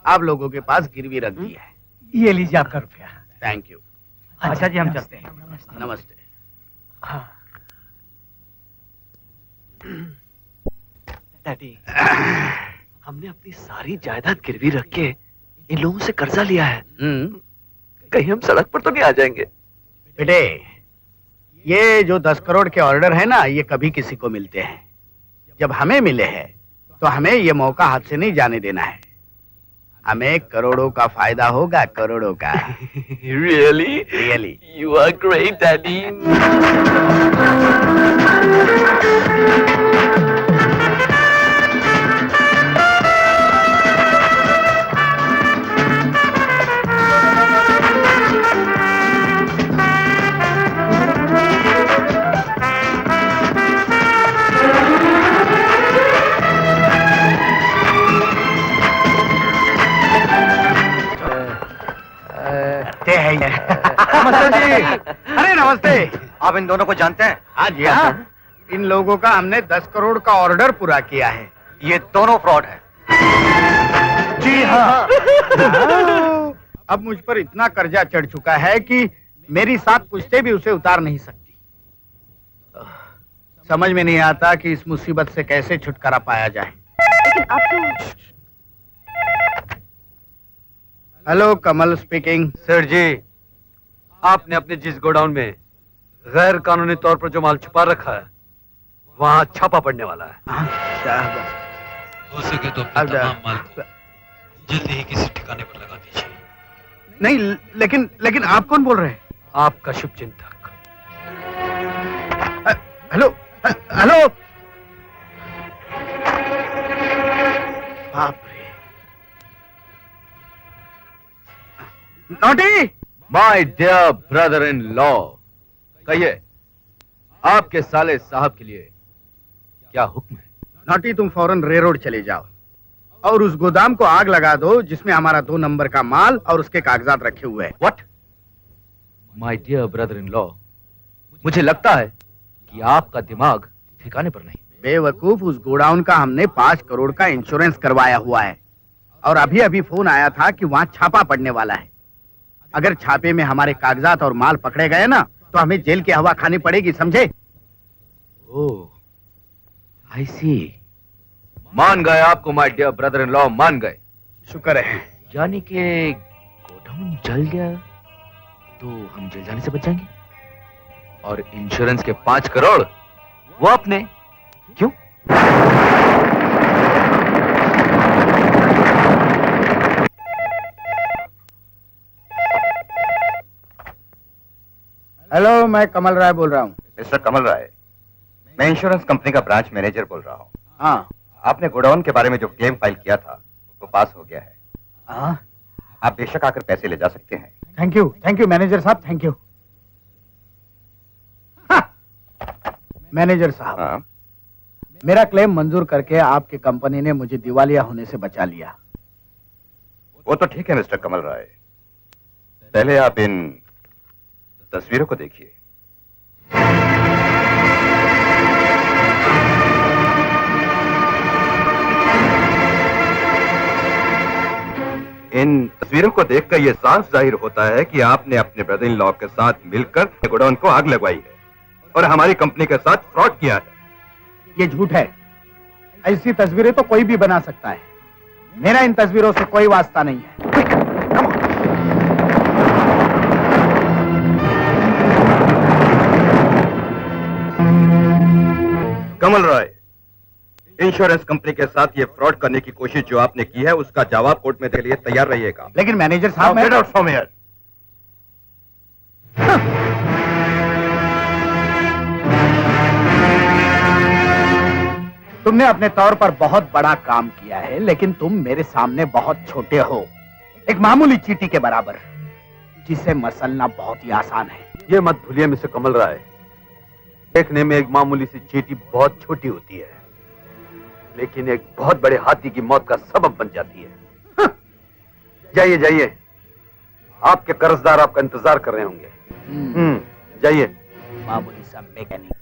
आप लोगों के पास गिरवी रख दी है। ये लीजिए आपका रुपया। Thank you. अच्छा जी, हम चलते हैं। नमस्ते। डैडी, हमने अपनी सारी जायदाद गिरवी रख के इन लोगों से कर्जा लिया है। कहीं हम सड़क पर तो नहीं आ जाएंगे? बेटे, ये जो 10 करोड़ के ऑर्डर है ना, ये कभी किसी को मिलते हैं। जब हमें मिले हैं तो हमें ये मौका हाथ से नहीं जाने देना है। हमें करोड़ों का फायदा होगा, करोड़ों का। Really? Really. You are great daddy. नमस्ते जी। अरे नमस्ते। आप इन दोनों को जानते हैं? हाँ जी हाँ, इन लोगों का हमने 10 करोड़ का ऑर्डर पूरा किया है। ये दोनों फ्रॉड है। जी हाँ। अब मुझ पर इतना कर्जा चढ़ चुका है कि मेरी साथ पूछते भी उसे उतार नहीं सकती। समझ में नहीं आता कि इस मुसीबत से कैसे छुटकारा पाया जाए। लेकिन आप तो हेलो, कमल स्पीकिंग। सर जी, आपने अपने जिस गोडाउन में गैर कानूनी तौर पर जो माल छुपा रखा है, वहाँ छापा पड़ने वाला है। हो सके तो अपने तमाम माल को जल्दी ही किसी ठिकाने पर लगा दीजिए। नहीं, लेकिन आप कौन बोल रहे हैं? आपका शुभचिंतक। Hello hello. बाप रे। Naughty. My dear brother in law, कहिए आपके साले साहब के लिए क्या हुक्म है? नोटी, तुम फौरन रेलरोड चले जाओ और उस गोदाम को आग लगा दो जिसमें हमारा 2 नंबर का माल और उसके कागजात रखे हुए हैं। What? My dear brother in law, मुझे लगता है कि आपका दिमाग ठिकाने पर नहीं। बेवकूफ, उस गोडाउन का हमने 5 करोड़ का इंश्योरेंस करवाया हुआ है और अभी अभी फोन आया था कि वहां छापा पड़ने वाला है। अगर छापे में हमारे कागजात और माल पकड़े गए ना तो हमें जेल की हवा खानी पड़ेगी, समझे? ओह आई सी। मान गए आपको my dear brother in law, मान गए। शुक्र है। यानी कि गोडाउन जल गया तो हम जेल जाने से बच जाएंगे और इंश्योरेंस के 5 करोड़ वो अपने। क्यों? हेलो, मैं कमल राय बोल रहा हूँ। मिस्टर कमल राय, मैं इंश्योरेंस कंपनी का ब्रांच मैनेजर बोल रहा हूँ। हाँ। आपने गोडाउन के बारे में जो क्लेम फाइल किया था वो पास हो गया है। हाँ, आप बेशक आकर पैसे ले जा सकते हैं। थैंक यू मैनेजर साहब, थैंक यू। मैनेजर साहब, हाँ। मेरा क्लेम मंजूर करके आपकी कंपनी ने मुझे दिवालिया होने से बचा लिया। वो तो ठीक है मिस्टर कमल राय, पहले आप इन तस्वीरों को देखिए। इन तस्वीरों को देखकर यह साफ जाहिर होता है कि आपने अपने ब्रदर इन लॉ के साथ मिलकर गोडाउन को आग लगवाई है और हमारी कंपनी के साथ फ्रॉड किया है। ये झूठ है। ऐसी तस्वीरें तो कोई भी बना सकता है। मेरा इन तस्वीरों से कोई वास्ता नहीं है। कमल राय, इंश्योरेंस कंपनी के साथ ये फ्रॉड करने की कोशिश जो आपने की है उसका जवाब कोर्ट में देने के लिए तैयार रहिएगा। लेकिन मैनेजर साहब, Now get out from here. तुमने अपने तौर पर बहुत बड़ा काम किया है, लेकिन तुम मेरे सामने बहुत छोटे हो, एक मामूली चींटी के बराबर, जिसे मसलना बहुत ही आसान है। ये मत भूलिए मिस्टर कमल राय, देखने में एक मामूली सी चींटी बहुत छोटी होती है, लेकिन एक बहुत बड़े हाथी की मौत का सबब बन जाती है। जाइए जाइए, आपके कर्जदार आपका इंतजार कर रहे होंगे। जाइए। मामूली सा मैकेनिक।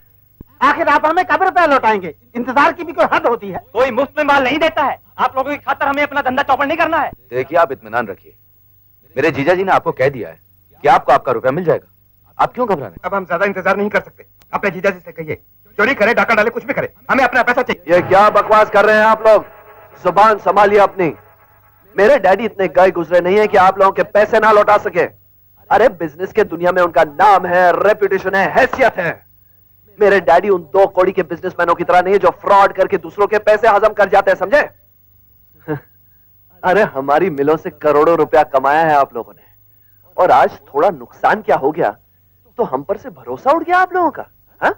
आखिर आप हमें कब रुपया लौटाएंगे? इंतजार की भी कोई हद होती है। कोई मुफ्त में माल नहीं देता है। आप लोगों की खातर हमें अपना धंधा चौपट नहीं करना है। देखिए, आप इत्मीनान रखिए, मेरे जीजा जी ने आपको कह दिया है कि आपको आपका रुपया मिल जाएगा। आप क्यों घबरा रहे? अब हम ज्यादा इंतजार नहीं कर सकते। अपने जीजा जी से कहिए, चोरी करे, डाका डाले, कुछ भी करे, हमें अपना पैसा चाहिए। ये क्या बकवास कर रहे हैं आप लोग? जुबान संभालिए अपनी। मेरे डैडी इतने गए गुजरे नहीं है कि आप लोगों के पैसे ना लौटा सके। अरे बिजनेस के दुनिया में उनका नाम है, रेपुटेशन है, हैसियत है। मेरे डैडी उन 2 कौड़ी के बिजनेसमैनों की तरह नहीं है जो फ्रॉड करके दूसरों के पैसे हजम कर जाते हैं, समझे? अरे हमारी मिलों से करोड़ों रुपया कमाया है आप लोगों ने, और आज थोड़ा नुकसान क्या हो गया तो हम पर से भरोसा उठ गया आप लोगों का। हा?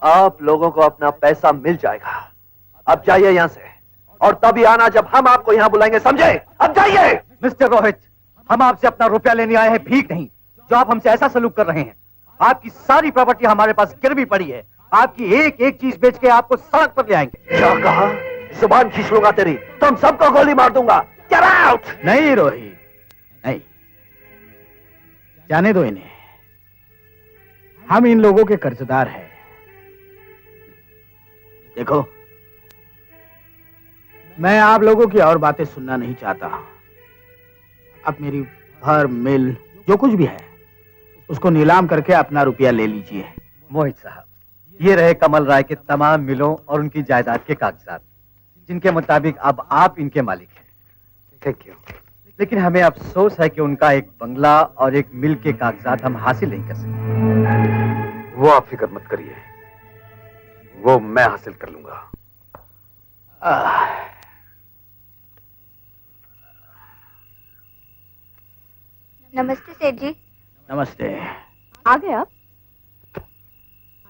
आप लोगों को अपना पैसा मिल जाएगा। अब जाइए यहां से, और तभी आना जब हम आपको यहां बुलाएंगे, समझे? अब जाइए। मिस्टर रोहित, हम आपसे अपना रुपया लेने आए हैं, भीख नहीं। जो आप हमसे ऐसा सलूक कर रहे हैं, आपकी सारी प्रॉपर्टी हमारे पास गिरवी पड़ी है। आपकी एक एक चीज बेच के आपको सड़क पर ले आएंगे। क्या कहा? जुबान खींच लूंगा तेरी, तुम सबको गोली मार दूंगा। Get out! नहीं रोहित, नहीं, जाने दो इन्हें। हम इन लोगों के कर्जदार हैं। देखो, मैं आप लोगों की और बातें सुनना नहीं चाहता। अब मेरी घर, मिल, जो कुछ भी है, उसको नीलाम करके अपना रुपया ले लीजिए। मोहित साहब, ये रहे कमल राय के तमाम मिलों और उनकी जायदाद के कागजात, जिनके मुताबिक अब आप इनके मालिक हैं। Thank you. लेकिन हमें अफसोस है कि उनका एक बंगला और एक मिल के कागजात हम हासिल नहीं कर सके। वो आप फिक्र मत करिए, वो मैं हासिल कर लूंगा। नमस्ते सेठ जी। नमस्ते। आ गए आप?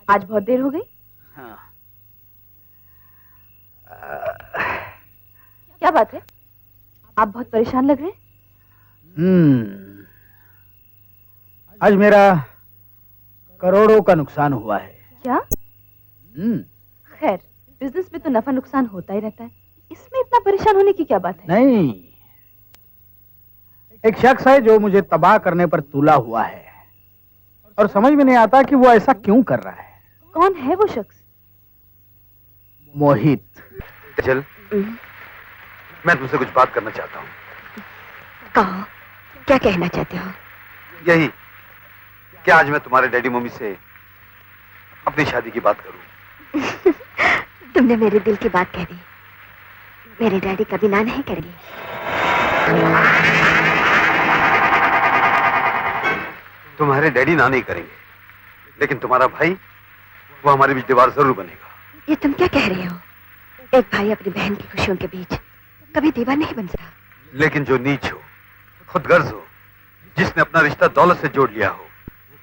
आज बहुत देर हो गई। हाँ। क्या बात है? आप बहुत परेशान लग रहे हैं। आज मेरा करोड़ों का नुकसान हुआ है। क्या? खैर, बिजनेस में तो नफा नुकसान होता ही रहता है, इसमें इतना परेशान होने की क्या बात है? नहीं, एक शख्स है जो मुझे तबाह करने पर तुला हुआ है, और समझ में नहीं आता कि वो ऐसा क्यों कर रहा है। कौन है वो शख्स? मोहित। चल, मैं तुमसे कुछ बात करना चाहता हूँ। कहो, क्या कहना चाहते हो? यही, क्या आज मैं तुम्हारे डैडी मम्मी से अपनी शादी की बात करूं? तुमने मेरे दिल की बात कह दी। मेरे डैडी कभी ना नहीं करेंगे। तुम्हारे डैडी ना नहीं करेंगे, लेकिन तुम्हारा भाई, वो हमारे बीच दीवार जरूर बनेगा। ये तुम क्या कह रहे हो? एक भाई अपनी बहन की खुशियों के बीच कभी दीवार नहीं बन सकता। लेकिन जो नीच हो, खुदगर्ज हो, जिसने अपना रिश्ता दौलत से जोड़ लिया हो,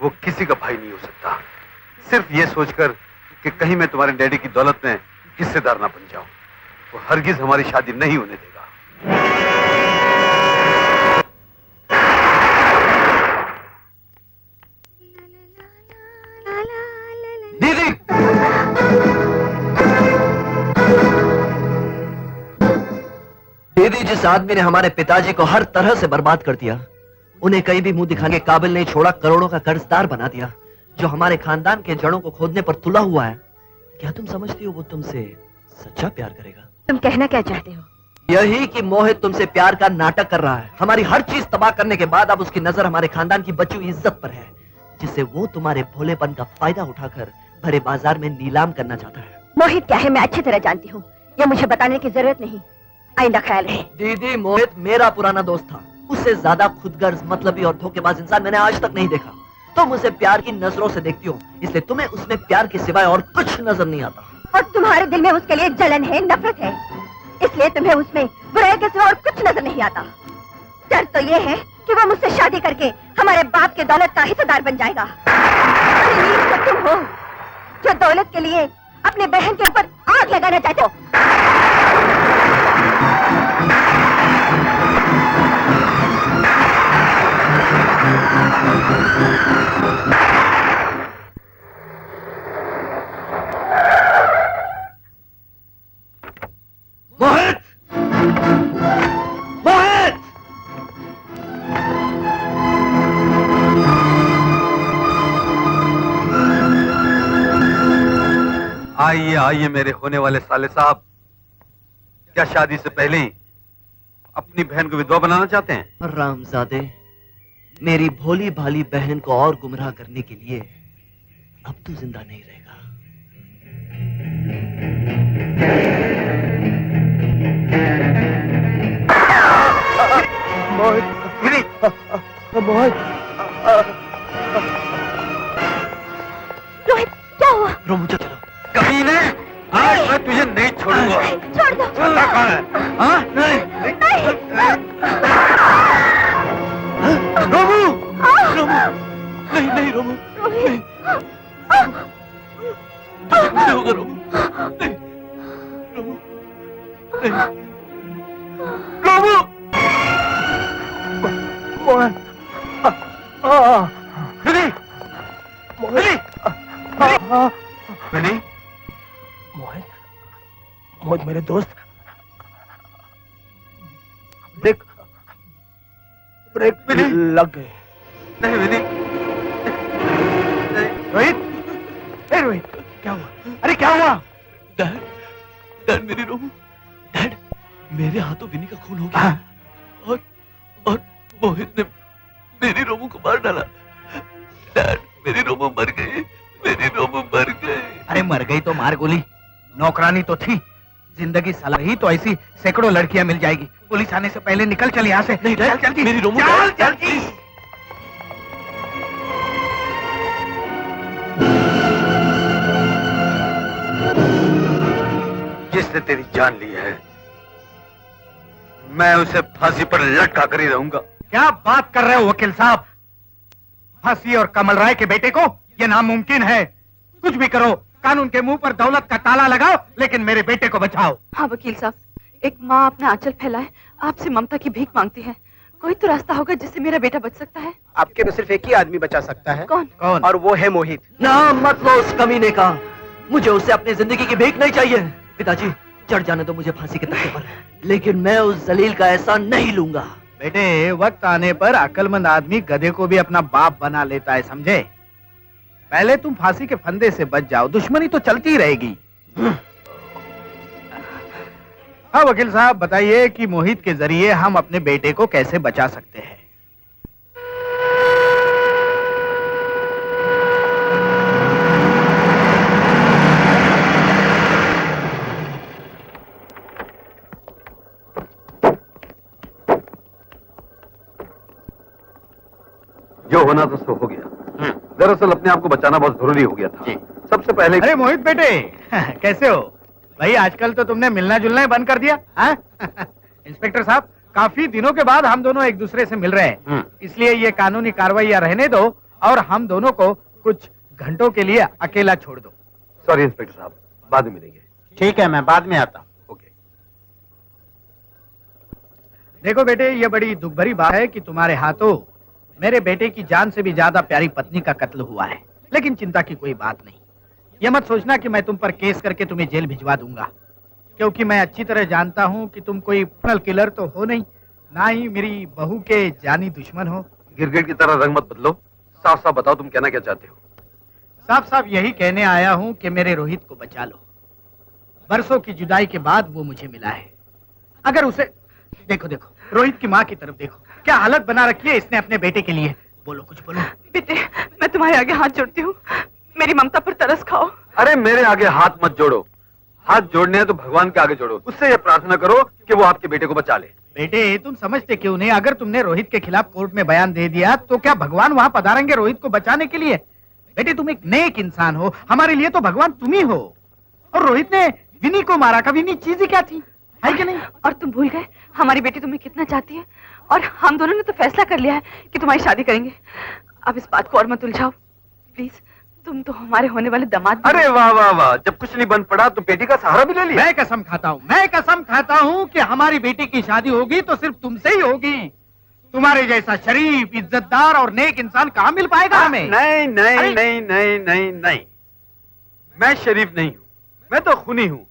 वो किसी का भाई नहीं हो सकता। सिर्फ ये सोचकर कि कहीं मैं तुम्हारे डैडी की दौलत में हिस्सेदार ना बन जाऊं, वो हरगिज हमारी शादी नहीं होने देगा। दीदी! दीदी, जिस आदमी ने हमारे पिताजी को हर तरह से बर्बाद कर दिया, उन्हें कहीं भी मुंह दिखाने के काबिल नहीं छोड़ा, करोड़ों का कर्जदार बना दिया, जो हमारे खानदान के जड़ों को खोदने पर तुला हुआ है, क्या तुम समझती हो वो तुमसे सच्चा प्यार करेगा? तुम कहना क्या चाहते हो? यही कि मोहित तुमसे प्यार का नाटक कर रहा है। हमारी हर चीज तबाह करने के बाद अब उसकी नजर हमारे खानदान की बची हुई इज्जत पर है, जिसे वो तुम्हारे भोलेपन का फायदा उठाकर भरे बाजार में नीलाम करना चाहता है। मोहित क्या है मैं अच्छी तरह जानती हूँ, यह मुझे बताने की जरूरत नहीं। आइंदा ख्याल रहे। दीदी, मोहित मेरा पुराना दोस्त था। उससे ज्यादा खुदगर्ज, मतलबी और धोखेबाज इंसान मैंने आज तक नहीं देखा। तुम उसे प्यार की नजरों से देखती हो, इसलिए तुम्हें उसमें प्यार के सिवाय और कुछ नजर नहीं आता। और तुम्हारे दिल में उसके लिए जलन है, नफरत है, इसलिए तुम्हें उसमें बुराई के सिवा और कुछ नजर नहीं आता। डर तो ये है कि वो मुझसे शादी करके हमारे बाप के दौलत का हिस्सेदार बन जाएगा। तो तुम हो जो दौलत के लिए अपने बहन के ऊपर आग लगाना चाहते हो। मोहित! मोहित! आइए आइए मेरे होने वाले साले साहब, क्या शादी से पहले ही अपनी बहन को विधवा बनाना चाहते हैं? रामजादे, मेरी भोली भाली बहन को और गुमराह करने के लिए अब तू जिंदा नहीं रहेगा। मोहित, रोहित, क्या हुआ? रो, मुझे चलो। कमीने, आज मैं तुझे नहीं छोड़ूंगा। छोड़ दो। छोड़ता कौन है? हाँ? रोमू! रोमू! नहीं नहीं रोमू, रोहित, नहीं होगा रोमू, नहीं, रोमू, नहीं, रोमू! मोहित, मिनी! मिनी! मिनी! मोहित, मोहित मेरे दोस्त, ब्रेक ब्रेक लग गए। नहीं मिनी! रोहित, ए रोहित, क्या हुआ? अरे क्या हुआ? डैड, डैड मेरी रोमू, डैड मेरे हाथों विनी का खून हो गया और मोहित ने मेरी रोमू को मार डाला। डैड मेरी रोमू मर गई, मेरी रोमू मर गई। अरे मर गई तो मार गोली, नौकरानी तो थी, जिंदगी साला रही तो ऐसी सैकड़ों लड़कियां मिल जाएगी। पुलिस आने से पहले निकल चल यहाँ से। नहीं चल जल्दी, मेरी रोमू, चल जल्दी। जिसने तेरी जान ली है, मैं उसे फांसी पर लटका कर ही रहूंगा। क्या बात कर रहे हो वकील साहब? फांसी और कमल राय के बेटे को? यह नामुमकिन है। कुछ भी करो, कानून के मुंह पर दौलत का ताला लगाओ, लेकिन मेरे बेटे को बचाओ। हाँ वकील साहब, एक माँ अपना आंचल फैलाए आपसे ममता की भीख मांगती है। कोई तो रास्ता होगा जिससे मेरा बेटा बच सकता है। आपके तो सिर्फ एक ही आदमी बचा सकता है। कौन? कौन? और वो है मोहित। नाम मत लो उस कमीने का, मुझे उससे अपनी जिंदगी की भीख नहीं चाहिए। पिताजी चढ़ जाने दो मुझे फांसी के तख्ते पर, लेकिन मैं उस जलील का एहसान नहीं लूंगा। बेटे, वक्त आने पर अक्लमंद आदमी गधे को भी अपना बाप बना लेता है, समझे? पहले तुम फांसी के फंदे से बच जाओ, दुश्मनी तो चलती रहेगी। हाँ वकील साहब, बताइए कि मोहित के जरिए हम अपने बेटे को कैसे बचा सकते हैं? जो होना था सो हो गया। दरअसल अपने आप को बचाना बहुत जरूरी हो गया था। सबसे पहले अरे मोहित बेटे, कैसे हो भाई? आजकल तो तुमने मिलना जुलना ही बंद कर दिया। हाँ? इंस्पेक्टर साहब, काफी दिनों के बाद हम दोनों एक दूसरे से मिल रहे हैं, इसलिए ये कानूनी कार्रवाइयां रहने दो और हम दोनों को कुछ घंटों के लिए अकेला छोड़ दो। सॉरी इंस्पेक्टर साहब, बाद में मिलेंगे। ठीक है, मैं बाद में आता हूँ। ओके। देखो बेटे, ये बड़ी दुख भरी बात है कि तुम्हारे हाथों मेरे बेटे की जान से भी ज्यादा प्यारी पत्नी का कत्ल हुआ है, लेकिन चिंता की कोई बात नहीं। ये मत सोचना कि मैं तुम पर केस करके तुम्हें जेल भिजवा दूंगा, क्योंकि मैं अच्छी तरह जानता हूँ कि तुम कोई क्रिमिनल किलर तो हो नहीं, ना ही मेरी बहू के जानी दुश्मन हो। गिरगिट की तरह रंग मत बदलो, साफ साफ बताओ तुम कहना क्या चाहते हो। साफ साफ यही कहने आया हूँ कि मेरे रोहित को बचा लो। बरसों की जुदाई के बाद वो मुझे मिला है। अगर उसे देखो, देखो रोहित की माँ की तरफ देखो, क्या हालत बना रखी है इसने अपने बेटे के लिए। बोलो, कुछ बोलो। बेटे, मैं तुम्हारे आगे हाथ जोड़ती हूँ, मेरी ममता पर तरस खाओ। अरे मेरे आगे हाथ मत जोड़ो, हाथ जोड़ने हैं तो भगवान के आगे जोड़ो, उससे ये प्रार्थना करो कि वो आपके बेटे को बचा ले। बेटे, तुम समझते क्यों नहीं? अगर तुमने रोहित के खिलाफ कोर्ट में बयान दे दिया तो क्या भगवान वहाँ पधारेंगे रोहित को बचाने के लिए? बेटे, तुम एक नेक इंसान हो, हमारे लिए तो भगवान तुम ही हो। और रोहित ने विनी को मारा। का विनी चीज ही क्या थी, है कि नहीं? और तुम भूल गए हमारी बेटी तुम्हें कितना चाहती है, और हम दोनों ने तो फैसला कर लिया है कि तुम्हारी शादी करेंगे। अब इस बात को और मत उलझाओ प्लीज, तुम तो हमारे होने वाले दामाद। अरे वाह वाह वाह, जब कुछ नहीं बन पड़ा तो बेटी का सहारा भी ले लिया। मैं कसम खाता हूँ कि हमारी बेटी की शादी होगी तो सिर्फ तुमसे ही होगी। तुम्हारे जैसा शरीफ, इज्जतदार और नेक इंसान कहाँ मिल पाएगा हमें? नहीं नहीं नहीं नहीं नहीं नहीं, मैं शरीफ नहीं हूँ, मैं तो खूनी हूँ।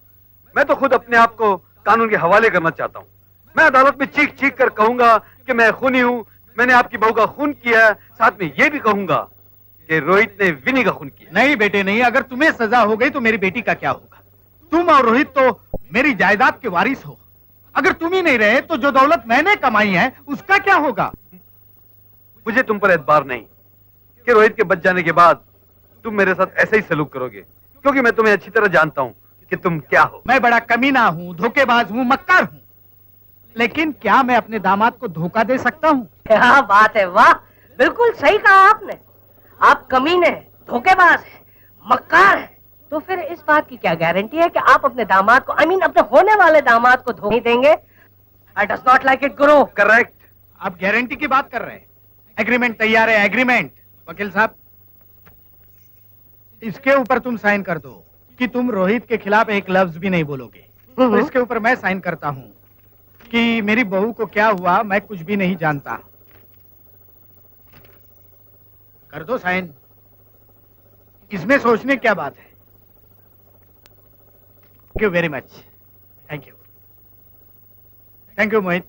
मैं तो खुद अपने आप को कानून के हवाले करना चाहता हूँ। मैं अदालत में चीख चीख कर कहूंगा कि मैं खूनी हूँ, मैंने आपकी बहू का खून किया है। साथ में ये भी कहूंगा कि रोहित ने विनी का खून किया। नहीं बेटे नहीं, अगर तुम्हें सजा हो गई तो मेरी बेटी का क्या होगा? तुम और रोहित तो मेरी जायदाद के वारिस हो। अगर तुम ही नहीं रहे तो जो दौलत मैंने कमाई है उसका क्या होगा? मुझे तुम पर एतबार नहीं कि रोहित के बच जाने के बाद तुम मेरे साथ ऐसे ही सलूक करोगे, क्योंकि मैं तुम्हें अच्छी तरह जानता हूँ कि तुम क्या हो। मैं बड़ा कमीना हूँ, धोखेबाज हूँ, मक्कार हूँ, लेकिन क्या मैं अपने दामाद को धोखा दे सकता हूँ? क्या बात है, वाह, बिल्कुल सही कहा आपने। आप कमीने, धोखेबाज है, मक्कार है, तो फिर इस बात की क्या गारंटी है कि आप अपने दामाद को, अपने होने वाले दामाद को धोखा नहीं देंगे? आई does not like it Guru. Correct. आप गारंटी की बात कर रहे हैं? एग्रीमेंट तैयार है, एग्रीमेंट। वकील साहब, इसके ऊपर तुम साइन कर दो कि तुम रोहित के खिलाफ एक लफ्ज भी नहीं बोलोगे। तो इसके ऊपर मैं साइन करता हूँ कि मेरी बहू को क्या हुआ मैं कुछ भी नहीं जानता। कर दो साइन, इसमें सोचने क्या बात है। Thank you very much. Thank you, thank you Mohit.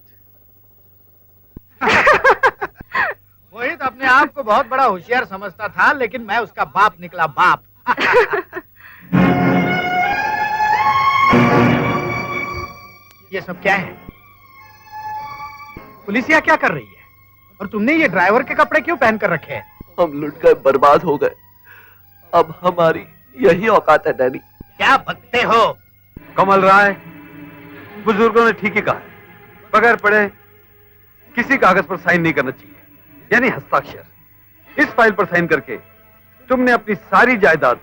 Mohit अपने आप को बहुत बड़ा होशियार समझता था, लेकिन मैं उसका बाप निकला, बाप। ये सब क्या है? पुलिसिया क्या कर रही है? और तुमने ये ड्राइवर के कपड़े क्यों पहन कर रखे हैं? हम लुट गए, बर्बाद हो गए, अब हमारी यही औकात है डैडी। क्या बकते हो? कमल राय, बुजुर्गों ने ठीक ही कहा है, बगैर पढ़े किसी कागज पर साइन नहीं करना चाहिए, यानी हस्ताक्षर। इस फाइल पर साइन करके तुमने अपनी सारी जायदाद,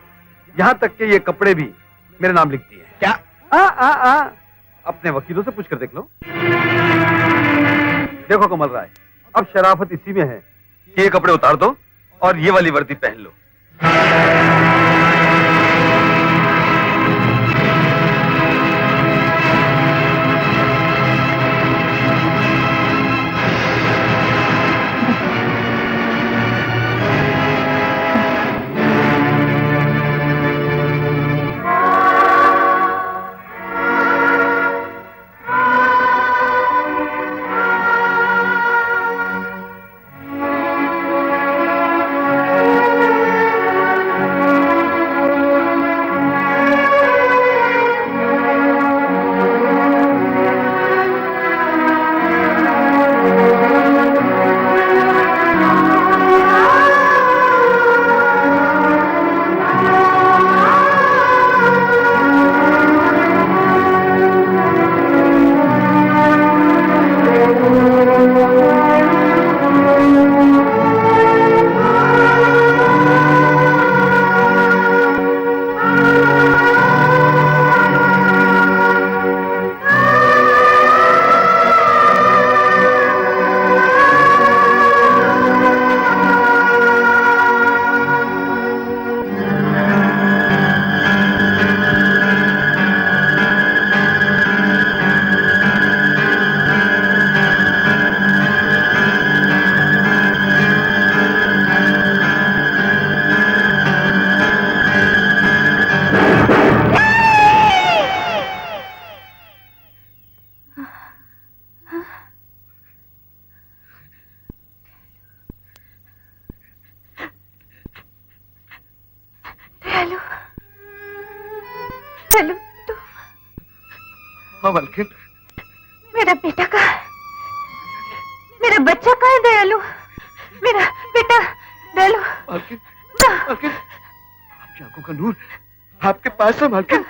यहां तक के ये कपड़े भी मेरे नाम लिख दिए। क्या? अपने वकीलों से पूछकर देख लो। देखो कमल राय, अब शराफत इसी में है कि ये कपड़े उतार दो और ये वाली वर्दी पहन लो। मलकिन, मेरा बेटा कहाँ है? मेरा बच्चा कहाँ है? दयालु, मेरा बेटा दयालु। मलकिन, मलकिन, आपकी आंखों का नूर आपके पास है मलकिन।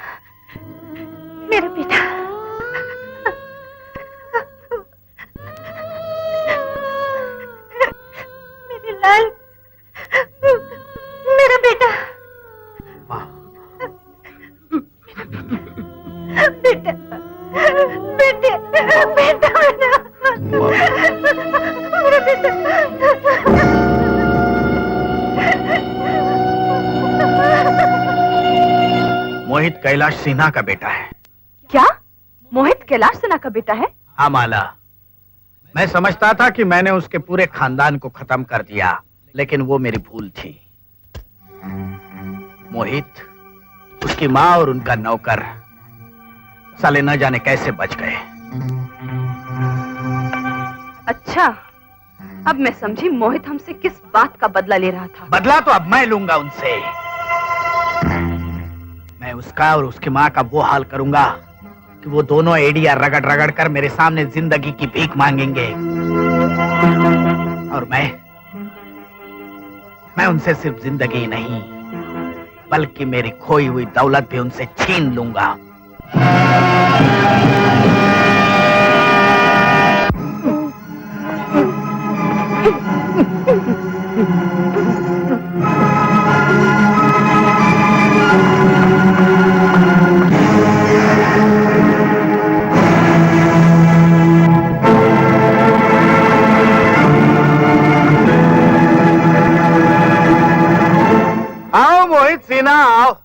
मेरा बेटा, मेरे लाल, मेरा बेटा। बेटा बेटे बेटा मेरा बेटा। मोहित कैलाश सिन्हा का बेटा है। क्या मोहित कैलाश सिन्हा का बेटा है? हाँ माला, मैं समझता था कि मैंने उसके पूरे खानदान को खत्म कर दिया, लेकिन वो मेरी भूल थी। मोहित, उसकी माँ और उनका नौकर साले न जाने कैसे बच गए। अच्छा, अब मैं समझी मोहित हमसे किस बात का बदला ले रहा था। बदला तो अब मैं लूंगा उनसे। मैं उसका और उसकी माँ का वो हाल करूंगा कि वो दोनों एडिया रगड़ रगड़ कर मेरे सामने जिंदगी की भीख मांगेंगे, और मैं उनसे सिर्फ जिंदगी नहीं बल्कि मेरी खोई हुई दौलत भी उनसे छीन लूंगा। आओ मोहित सिन्हा आओ,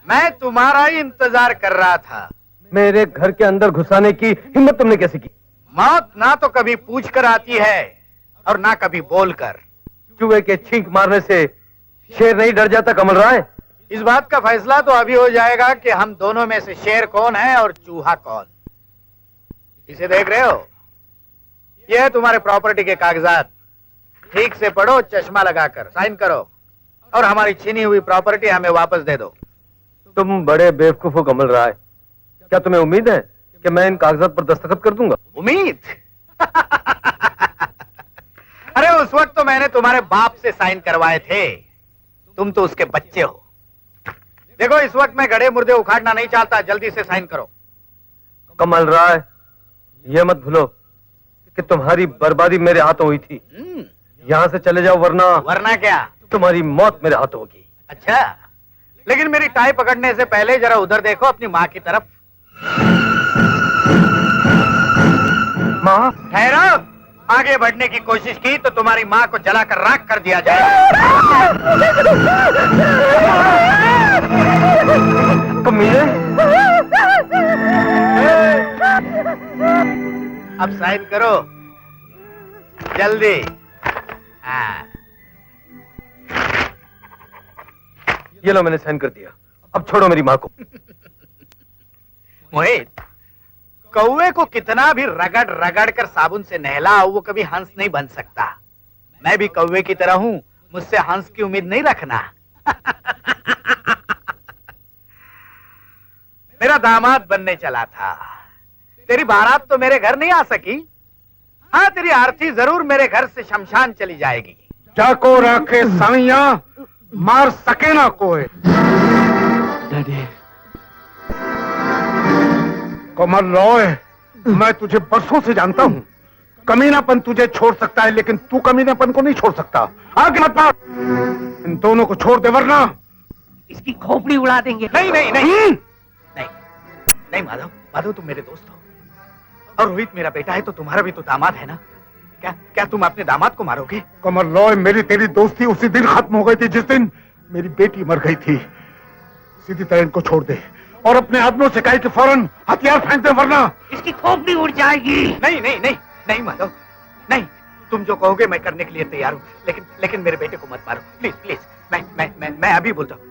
मैं तुम्हारा ही इंतजार कर रहा था। मेरे घर के अंदर घुसाने की हिम्मत तुमने कैसे की? मौत ना तो कभी पूछ कर आती है और ना कभी बोलकर। चूहे के छींक मारने से शेर नहीं डर जाता कमल राय। इस बात का फैसला तो अभी हो जाएगा कि हम दोनों में से शेर कौन है और चूहा कौन। इसे देख रहे हो? यह है तुम्हारे प्रॉपर्टी के कागजात। ठीक से पढ़ो, चश्मा लगाकर साइन करो और हमारी छीनी हुई प्रॉपर्टी हमें वापस दे दो। तुम बड़े बेवकूफ हो कमल राय। क्या तुम्हें उम्मीद है कि मैं इन कागजात पर दस्तखत कर दूंगा? उम्मीद? अरे उस वक्त तो मैंने तुम्हारे बाप से साइन करवाए थे, तुम तो उसके बच्चे हो। देखो, इस वक्त मैं गड़े मुर्दे उखाड़ना नहीं चाहता, जल्दी से साइन करो। कमल राय, यह मत भूलो कि तुम्हारी बर्बादी मेरे हाथों हुई थी। यहाँ से चले जाओ वरना क्या? तुम्हारी मौत मेरे हाथों होगी। अच्छा, लेकिन मेरी टाई पकड़ने से पहले जरा उधर देखो, अपनी माँ की तरफ। माँ? ठहरो, आगे बढ़ने की कोशिश की तो तुम्हारी माँ को जलाकर राख कर दिया जाए। कमीने! अब साइन करो जल्दी। हाँ। ये लो, मैंने साइन कर दिया। अब छोड़ो मेरी माँ को। मोहित, कौवे को कितना भी रगड़ रगड़ कर साबुन से नहलाओ, वो कभी हंस नहीं बन सकता। मैं भी कौवे की तरह हूं, मुझसे हंस की उम्मीद नहीं रखना। मेरा दामाद बनने चला था, तेरी बारात तो मेरे घर नहीं आ सकी। हाँ, तेरी आरती जरूर मेरे घर से शमशान चली जाएगी। जाको रखे साइया, मार सके ना कोई। डैडी। कमल रॉय, मैं तुझे बरसों से जानता हूँ। कमीनापन तुझे छोड़ सकता है, लेकिन तू कमीनापन को नहीं छोड़ सकता। आगे मत बढ़, इन दोनों को छोड़ दे वरना इसकी खोपड़ी उड़ा देंगे। नहीं नहीं नहीं नहीं नहीं माधव, माधव तुम मेरे दोस्त हो, और रोहित मेरा बेटा है तो तुम्हारा भी तो दामाद है ना। क्या तुम अपने दामाद को मारोगे? कमल रॉय, मेरी तेरी दोस्ती उसी दिन खत्म हो गई थी जिस दिन मेरी बेटी मर गई थी। सीधी तरह इनको छोड़ दे और अपने आदमियों से कहे कि फौरन हथियार फेंक दे वरना इसकी खोपड़ी उड़ जाएगी। नहीं नहीं नहीं नहीं माधव, नहीं। तुम जो कहोगे मैं करने के लिए तैयार हूँ, लेकिन मेरे बेटे को मत मारो प्लीज प्लीज। मैं अभी बोलता हूँ।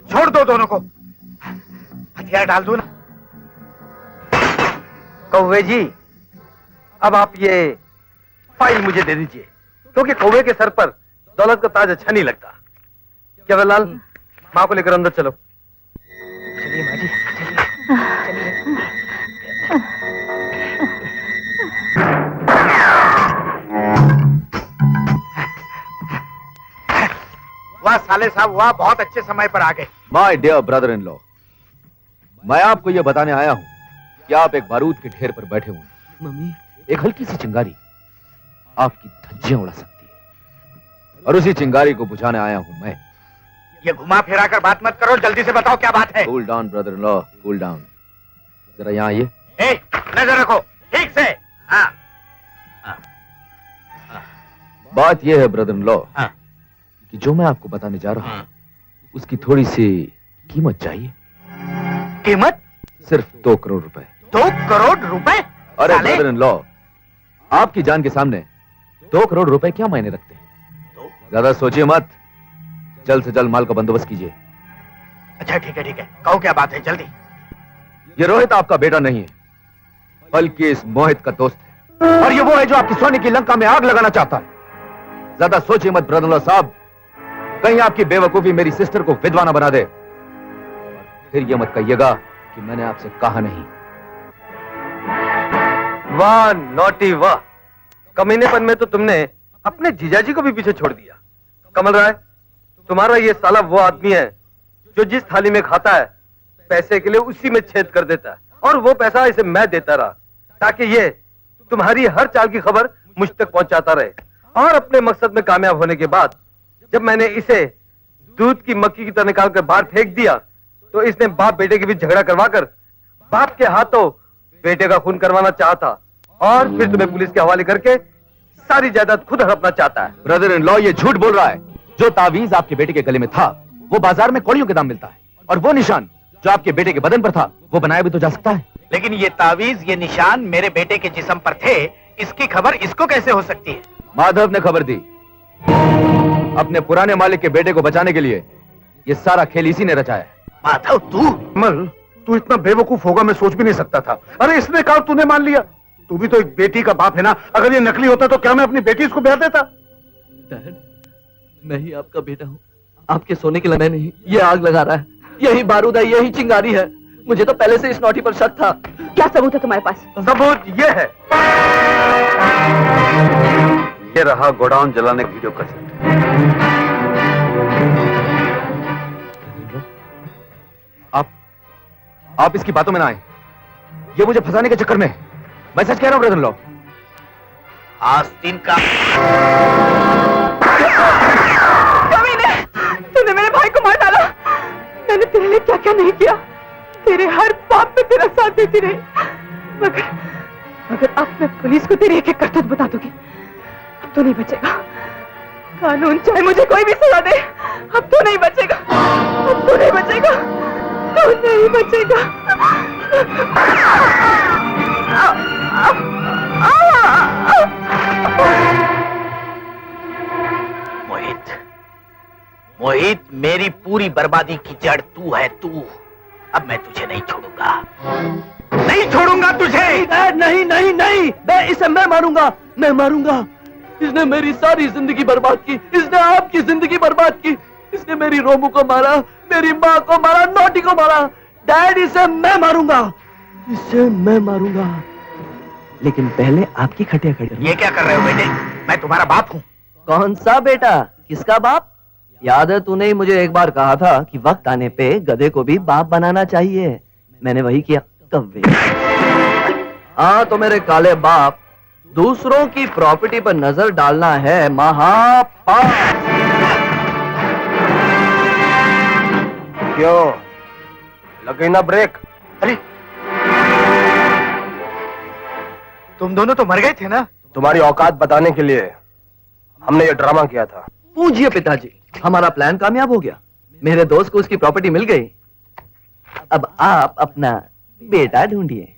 छोड़ दो दोनों को, हथियार डाल दो ना। कौवे जी, अब आप ये फाइल मुझे दे दीजिए, क्योंकि कौवे के सर पर दौलत का ताज अच्छा नहीं लगता। केवललाल, माँ को लेकर अंदर चलो। चलिए माँ जी, चलिए। वाह साले साहब, वाह, बहुत अच्छे समय पर आ गए। My dear brother in law, मैं आपको यह बताने आया हूं कि आप एक बारूद के ढेर पर बैठे हुए। मम्मी, एक हल्की सी चिंगारी आपकी धज्जियां उड़ा सकती है, और उसी चिंगारी को बुझाने आया हूं मैं। ये घुमा फिरा कर बात मत करो, जल्दी से बताओ क्या बात है। Cool down brother in law, cool down. जरा यहाँ आइए। नजर रखो ठीक से। हाँ बात यह है ब्रदर इन लॉ कि जो मैं आपको बताने जा रहा हूँ उसकी थोड़ी सी कीमत चाहिए। कीमत? सिर्फ 2 करोड़ रुपए। 2 करोड़ रुपए? अरे ब्रदर इन लॉ, आपकी जान के सामने 2 करोड़ रुपए क्या मायने रखते हैं? ज्यादा सोचिए मत, जल्द से जल्द माल का बंदोबस्त कीजिए। अच्छा ठीक है कहो क्या बात है जल्दी। ये रोहित आपका बेटा नहीं है, बल्कि इस मोहित का दोस्त है, और ये वो है जो आपकी सोने की लंका में आग लगाना चाहता है। ज्यादा सोचिए मत ब्रदर इन लॉ साहब, कहीं आपकी बेवकूफी मेरी सिस्टर को विधवा ना बना दे। फिर ये मत कहिएगा कि मैंने आपसे कहा नहीं। वाह नॉटी वाह, कमीनेपन में तो तुमने अपने जीजाजी को भी पीछे छोड़ दिया। कमल राय, तुम्हारा ये साला वो आदमी है जो जिस थाली में खाता है पैसे के लिए उसी में छेद कर देता है, और वो पैसा इसे मैं देता रहा ताकि ये तुम्हारी हर चाल की खबर मुझ तक पहुंचाता रहे। और अपने मकसद में कामयाब होने के बाद जब मैंने इसे दूध की मक्खी की तरह निकाल कर बाहर फेंक दिया तो इसने बाप बेटे के बीच झगड़ा करवाकर बाप के हाथों बेटे का खून करवाना चाहता, और फिर तुम्हें पुलिस के हवाले करके सारी जायदाद खुद हड़पना चाहता है। ब्रदर इन लॉ ये झूठ बोल रहा है। जो तावीज आपके बेटे के गले में था वो बाजार में कौड़ियों के दाम मिलता है, और वो निशान जो आपके बेटे के बदन पर था वो बनाया भी तो जा सकता है। लेकिन ये तावीज ये निशान मेरे बेटे के जिस्म पर थे, इसकी खबर इसको कैसे हो सकती है? माधव ने खबर दी। अपने पुराने मालिक के बेटे को बचाने के लिए ये सारा खेल इसी ने रचाया है। माधव तू? कमल तू इतना बेवकूफ होगा मैं सोच भी नहीं सकता था। अरे इसने कहा तूने मान लिया। तू भी तो एक बेटी का बाप है ना, अगर ये नकली होता तो क्या मैं अपनी बेटी इसको ब्याह देता? डैड, मैं ही आपका बेटा हूँ, आपके सोने के लिए मैं नहीं। ये आग लगा रहा है, यही बारूद है, यही चिंगारी है। मुझे तो पहले से इस नौटी पर शक था। क्या सबूत है तुम्हारे पास? सबूत ये है, ये रहा गोडाउन जलाने की वीडियो कैसेट। आप इसकी बातों में ना आए, ये मुझे फंसाने के चक्कर में। मैं सच कह रहा हूं ब्रदर इन लॉ। आस्तीन का कमीने, तूने मेरे भाई को मार डाला। मैंने तेरे लिए क्या क्या नहीं किया, तेरे हर पाप में तेरा साथ देती रही, मगर अब मैं पुलिस को तेरी एक एक करतूत बता दूंगी। अब तो नहीं बचेगा। कानून चाहे मुझे कोई भी सजा दे, अब तो नहीं बचेगा। अब तो नहीं बचेगा, तो नहीं बचेगा। मोहित, मेरी पूरी बर्बादी की जड़ तू है, तू। अब मैं तुझे नहीं छोड़ूंगा, नहीं छोड़ूंगा तुझे। नहीं नहीं नहीं, इसे मैं मारूंगा, मैं मारूंगा। इसने मेरी सारी जिंदगी बर्बाद की, इसने आपकी जिंदगी बर्बाद की, इसने मेरी रोमू को मारा, मेरी माँ को मारा, नोटी को मारा। डैड, इसे मैं मारूंगा, इसे मैं मारूंगा। लेकिन पहले आपकी खटिया खड़ी। ये क्या कर रहे हो बेटे? मैं तुम्हारा बाप हूँ। कौन सा बेटा? किसका बाप? याद है तूने ही मुझे एक बार कहा था कि वक्त आने पे गधे को भी बाप बनाना चाहिए। मैंने वही किया। कव्वे। हाँ तो मेरे काले बाप, दूसरों की प्रॉपर्टी पर नजर डालना है महापाप। क्यों लगे ना ब्रेक? अरे तुम दोनों तो मर गए थे ना? तुम्हारी औकात बताने के लिए हमने ये ड्रामा किया था। पूजिए पिताजी, हमारा प्लान कामयाब हो गया। मेरे दोस्त को उसकी प्रॉपर्टी मिल गई। अब आप अपना बेटा ढूंढिए।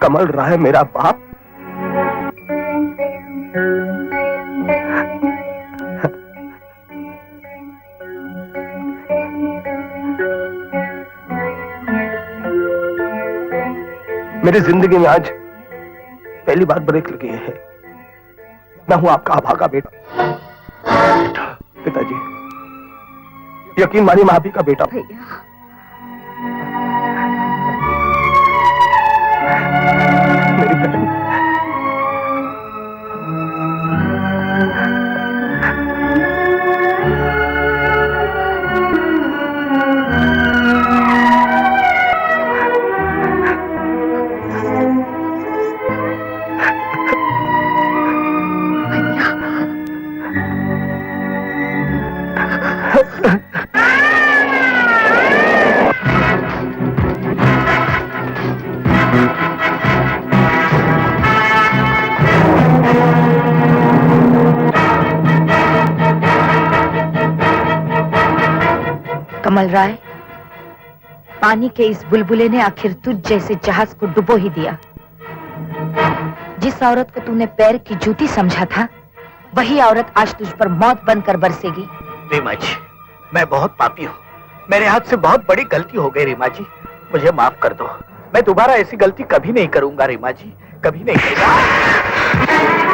कमल राय मेरा बाप? मेरी जिंदगी में आज पहली बार ब्रेक लगी है। मैं हूं आपका अभागा बेटा। पिताजी, यकीन मानिए मैं आप ही का बेटा हूं। मेरी बहन, कमल राय, पानी के इस बुलबुले ने आखिर तुझ जैसे जहाज को डुबो ही दिया। जिस औरत को तूने पैर की जूती समझा था, वही औरत आज तुझ पर मौत बनकर बरसेगी। रीमा जी, मैं बहुत पापी हूँ। मेरे हाथ से बहुत बड़ी गलती हो गई रीमा जी, मुझे माफ कर दो। मैं दोबारा ऐसी गलती कभी नहीं करूंगा रीमा जी, कभी नहीं करूंगा।